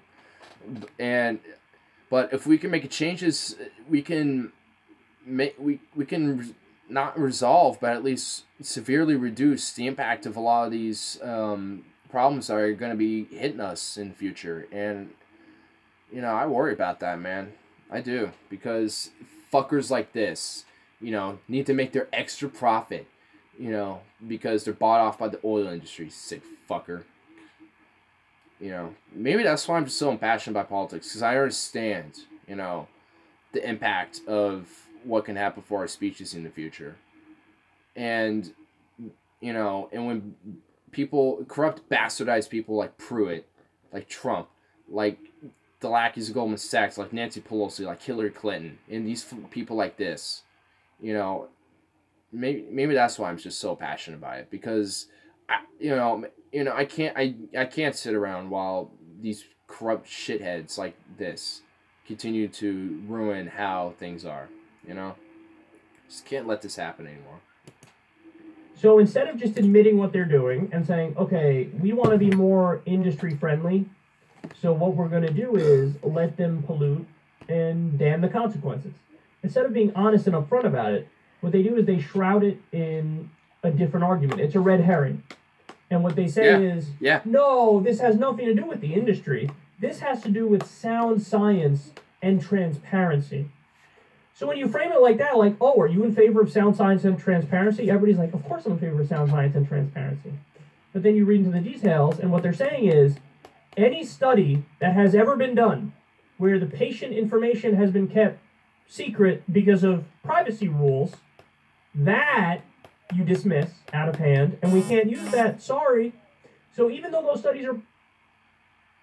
But if we can make changes, we can not resolve, but at least severely reduce the impact of a lot of these problems that are going to be hitting us in the future. And, you know, I worry about that, man. I do. Because fuckers like this, you know, need to make their extra profit, you know, because they're bought off by the oil industry. Sick fucker. You know, maybe that's why I'm just so impassioned by politics, because I understand, you know, the impact of what can happen for our species in the future. And, you know, and when people, corrupt, bastardized people like Pruitt, like Trump, like the lackeys of Goldman Sachs, like Nancy Pelosi, like Hillary Clinton, and these people like this, you know, maybe that's why I'm just so passionate about it, because I can't sit around while these corrupt shitheads like this continue to ruin how things are, you know? Just can't let this happen anymore. So instead of just admitting what they're doing and saying, okay, we want to be more industry friendly, so what we're going to do is let them pollute and damn the consequences. Instead of being honest and upfront about it, what they do is they shroud it in a different argument. It's a red herring. And what they say is, no, this has nothing to do with the industry. This has to do with sound science and transparency. So when you frame it like that, like, oh, are you in favor of sound science and transparency? Everybody's like, of course I'm in favor of sound science and transparency. But then you read into the details, and what they're saying is, any study that has ever been done where the patient information has been kept secret because of privacy rules, that you dismiss out of hand, and we can't use that, sorry. So even though those studies are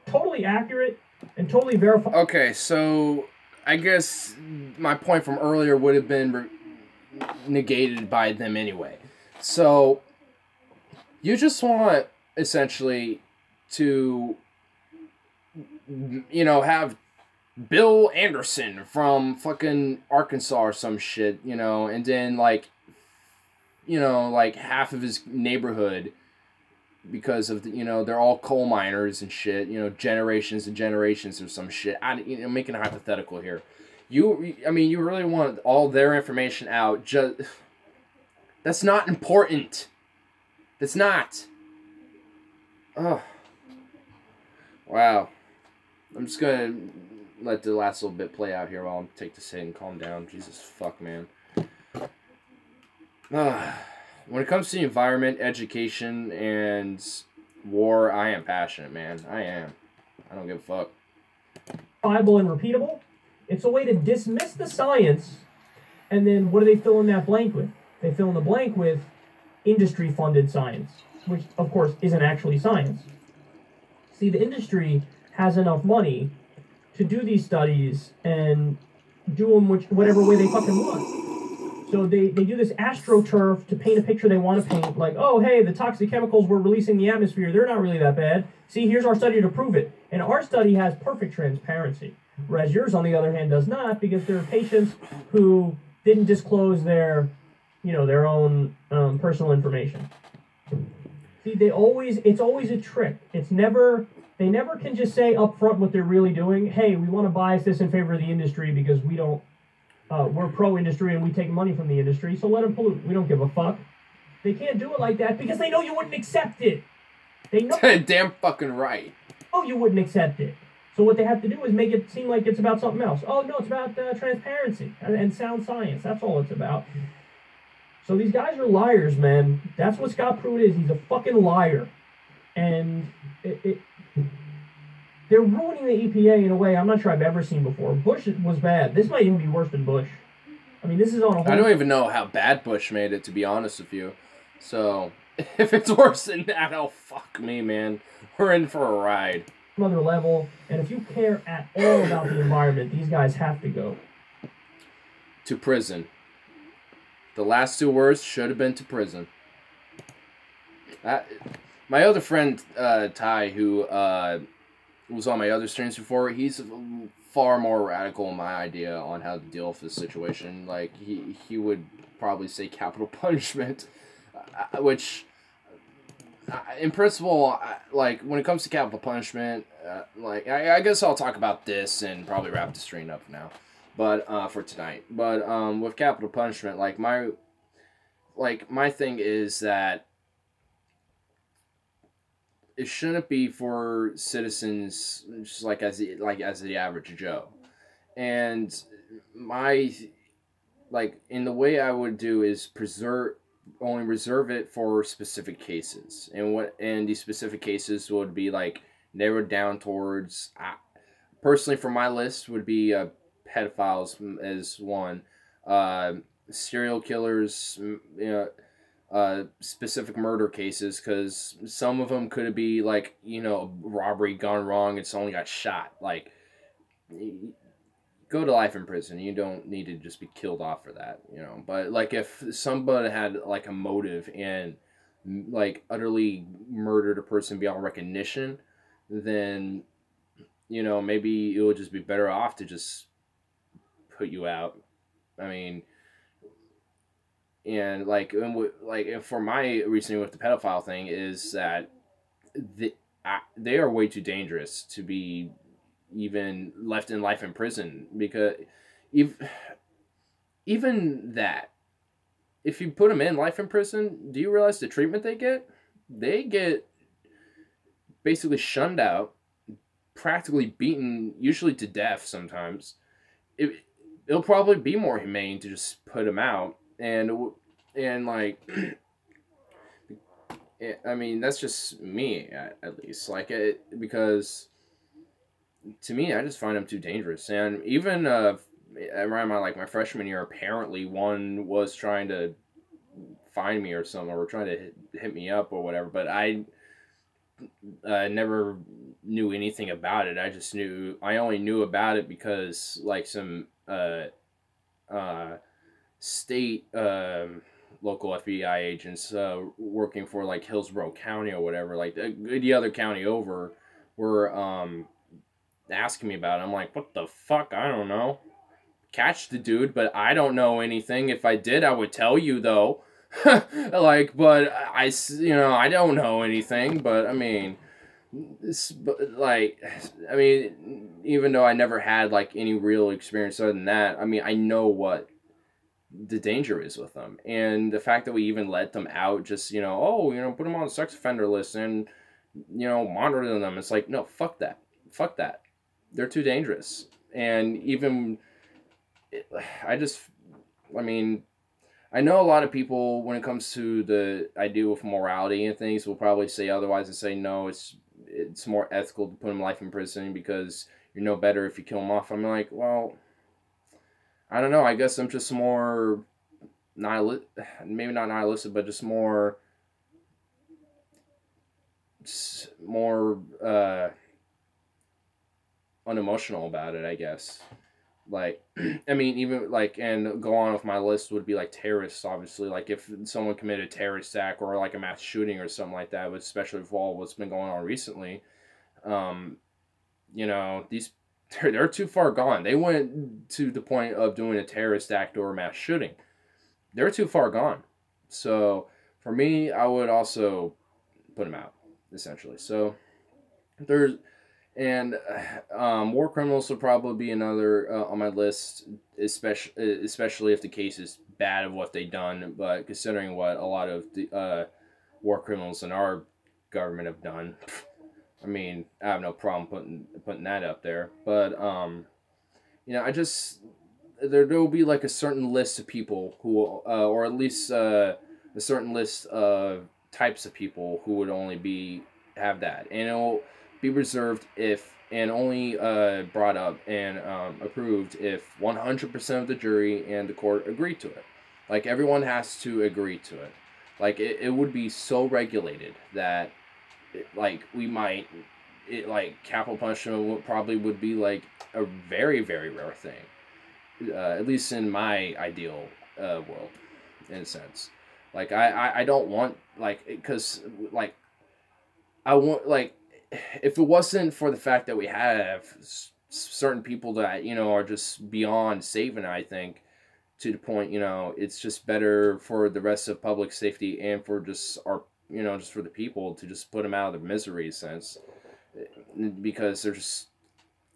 totally accurate and totally verified... Okay, so I guess my point from earlier would have been negated by them anyway. So you just want, essentially, to, you know, have Bill Anderson from fucking Arkansas or some shit, you know, and then, like, you know, like half of his neighborhood, because of the, you know, they're all coal miners and shit, you know, generations and generations or some shit. I'm making a hypothetical here. You really want all their information out? That's not important. That's not. Oh. Wow. I'm just gonna let the last little bit play out here while I take this hit and calm down. Jesus fuck, man. When it comes to the environment, education, and war, I am passionate, man. I am. I don't give a fuck. Reliable and repeatable. It's a way to dismiss the science, and then what do they fill in that blank with? They fill in the blank with industry-funded science, which, of course, isn't actually science. See, the industry has enough money to do these studies and do them whatever way they fucking want. So they do this astroturf to paint a picture they want to paint, like, oh, hey, the toxic chemicals we're releasing in the atmosphere, they're not really that bad. See, here's our study to prove it. And our study has perfect transparency, whereas yours, on the other hand, does not, because there are patients who didn't disclose their, you know, their own personal information. See, it's always a trick. They never can just say up front what they're really doing. Hey, we want to bias this in favor of the industry because we don't, we're pro-industry and we take money from the industry, so let them pollute. We don't give a fuck. They can't do it like that because they know you wouldn't accept it. They know. Damn fucking right. Oh, you wouldn't accept it. So what they have to do is make it seem like it's about something else. Oh, no, it's about transparency and sound science. That's all it's about. So these guys are liars, man. That's what Scott Pruitt is. He's a fucking liar. And they're ruining the EPA in a way I'm not sure I've ever seen before. Bush was bad. This might even be worse than Bush. I mean, this is on a whole... I don't even know how bad Bush made it, to be honest with you. So, if it's worse than that, oh fuck me, man. We're in for a ride. Another level, and if you care at all about the environment, these guys have to go. To prison. The last 2 words should have been to prison. My other friend, Ty, who was on my other streams before, he's far more radical in my idea on how to deal with this situation. Like, he would probably say capital punishment, which, in principle, like, when it comes to capital punishment, like, I guess I'll talk about this and probably wrap the stream up now, but, for tonight. But, with capital punishment, like, my thing is that it shouldn't be for citizens just like as the average Joe. And in the way I would do is only reserve it for specific cases. And these specific cases would be like narrowed down towards, personally for my list would be pedophiles as one, serial killers, specific murder cases, because some of them could be like, robbery gone wrong, it's only got shot. Like, go to life in prison. You don't need to just be killed off for that, But like, if somebody had like a motive and like utterly murdered a person beyond recognition, then maybe it would just be better off to just put you out. I mean, and for my reasoning with the pedophile thing is that they are way too dangerous to be even left in life in prison, because even that, if you put them in life in prison, do you realize the treatment they get? They get basically shunned out, practically beaten, usually to death sometimes. It'll probably be more humane to just put them out. And like, I mean, that's just me, at least. Like, because to me, I just find them too dangerous. And even around my freshman year, apparently one was trying to find me or something, or trying to hit me up or whatever. But I never knew anything about it. I only knew about it because like some state local FBI agents working for like Hillsborough County or whatever, like the other county over, were asking me about it. I'm like, what the fuck? I don't know. Catch the dude, but I don't know anything. If I did, I would tell you though. Like, but I don't know anything. But I mean, even though I never had like any real experience other than that, I mean, I know what the danger is with them, and the fact that we even let them out, just put them on the sex offender list and monitor them. It's like, no, fuck that, they're too dangerous. And even I know a lot of people, when it comes to the idea of morality and things, will probably say otherwise and say no, it's more ethical to put them in life in prison because you're no better if you kill them off. I'm like, well, I don't know. I guess I'm just more maybe not nihilistic, but just more unemotional about it, I guess. Like, I mean, even like, and go on with my list would be like terrorists, obviously. Like, if someone committed a terrorist attack or like a mass shooting or something like that, especially with all what's been going on recently, they're too far gone. They went to the point of doing a terrorist act or a mass shooting. They're too far gone. So for me, I would also put them out, essentially. So war criminals would probably be another on my list, especially if the case is bad of what they've done. But considering what a lot of the war criminals in our government have done, I mean, I have no problem putting that up there. But there will be like a certain list of people who, or at least a certain list of types of people who would only have that, and it will be reserved and only brought up and approved if 100% of the jury and the court agree to it. Like, everyone has to agree to it. Like, it would be so regulated that, like, capital punishment probably would be, like, a very, very rare thing. At least in my ideal world, in a sense. Like, I don't want, like, because, like, I want, like, if it wasn't for the fact that we have certain people that, you know, are just beyond saving, I think, to the point, you know, it's just better for the rest of public safety and for just our, you know, just for the people to just put them out of the misery sense, because they're just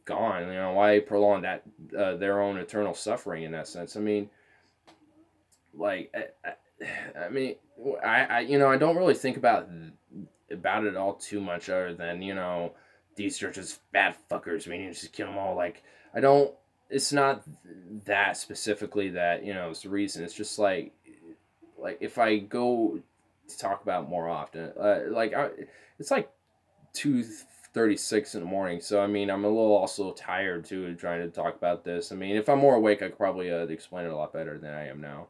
gone. You know, why prolong that their own eternal suffering in that sense? I mean, like, I mean, I you know, I don't really think about it all too much, other than, you know, these are just bad fuckers, we need to just kill them all. Like, I don't, it's not that specifically that, you know, it's the reason. It's just like if I go to talk about it more often, it's like 2:36 in the morning, so I mean, I'm a little also tired too, trying to talk about this. I mean, if I'm more awake, I could probably explain it a lot better than I am now.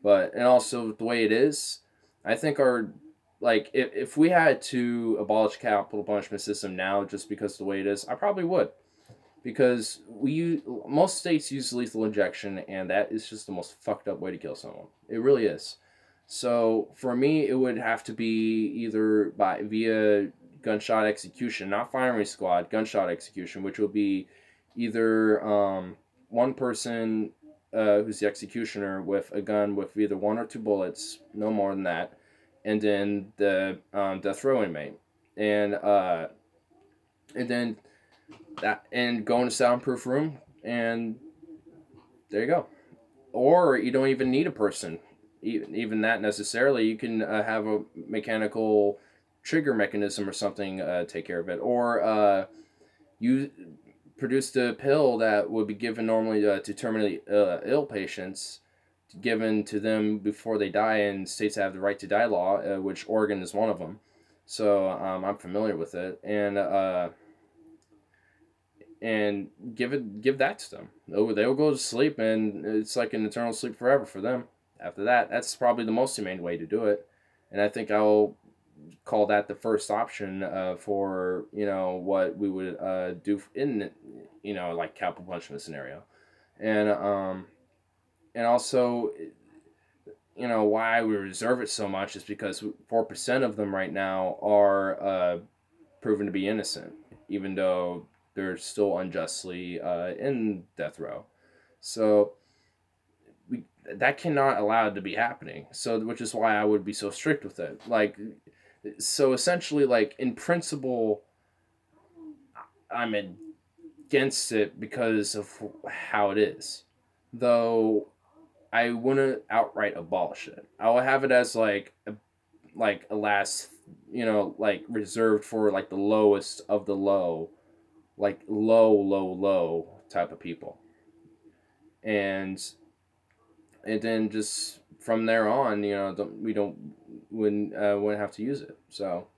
But, and also the way it is, I think like, if we had to abolish capital punishment system now just because of the way it is, I probably would. Because most states use lethal injection, and that is just the most fucked up way to kill someone. It really is. So, for me, it would have to be either via gunshot execution, not firing squad, gunshot execution, which will be either one person who's the executioner with a gun with either 1 or 2 bullets, no more than that, and then the death row inmate, and then go in a soundproof room, and there you go. Or you don't even need a person, even that necessarily. You can have a mechanical trigger mechanism or something take care of it, or you produce the pill that would be given normally to terminally ill patients, given to them before they die, and states have the right to die law, which Oregon is one of them. So I'm familiar with it, and give that to them. They'll go to sleep, and it's like an eternal sleep forever for them. After that, that's probably the most humane way to do it, and I think I'll call that the first option for, you know, what we would do in, you know, like, capital punishment scenario, and also, you know, why we reserve it so much is because 4% of them right now are proven to be innocent, even though they're still unjustly in death row. So that cannot allow it to be happening. So, which is why I would be so strict with it. Like, so essentially, like, in principle, I'm against it because of how it is. Though I wouldn't outright abolish it. I will have it as like a last, you know, like, reserved for, like, the lowest of the low, like, low type of people, and then just from there on, you know, wouldn't have to use it. So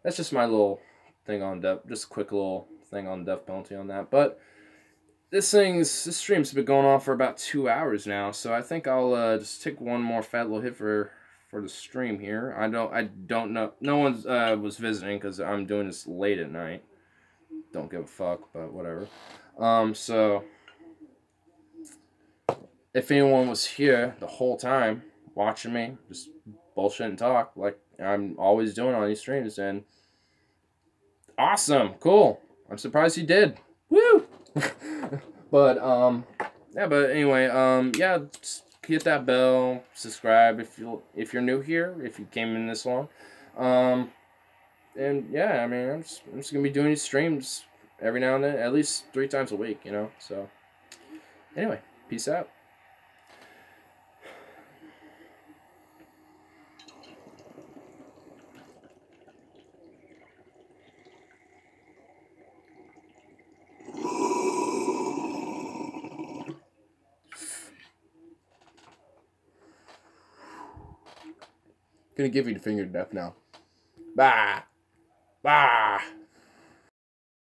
that's just my little thing on death, just a quick little thing on death penalty on that. But this stream's been going on for about 2 hours now, so I think I'll just take one more fat little hit for the stream here. I don't know. No one was visiting because I'm doing this late at night. Don't give a fuck, but whatever. So if anyone was here the whole time watching me just bullshit and talk like I'm always doing on these streams, then awesome, cool. I'm surprised you did. Woo! But yeah, but anyway, yeah, just hit that bell, subscribe if you're new here, if you came in this long. And yeah, I mean, I'm just gonna be doing these streams every now and then, at least 3 times a week, you know. So anyway, peace out. Gonna give you the finger to death now. Bah! Bah!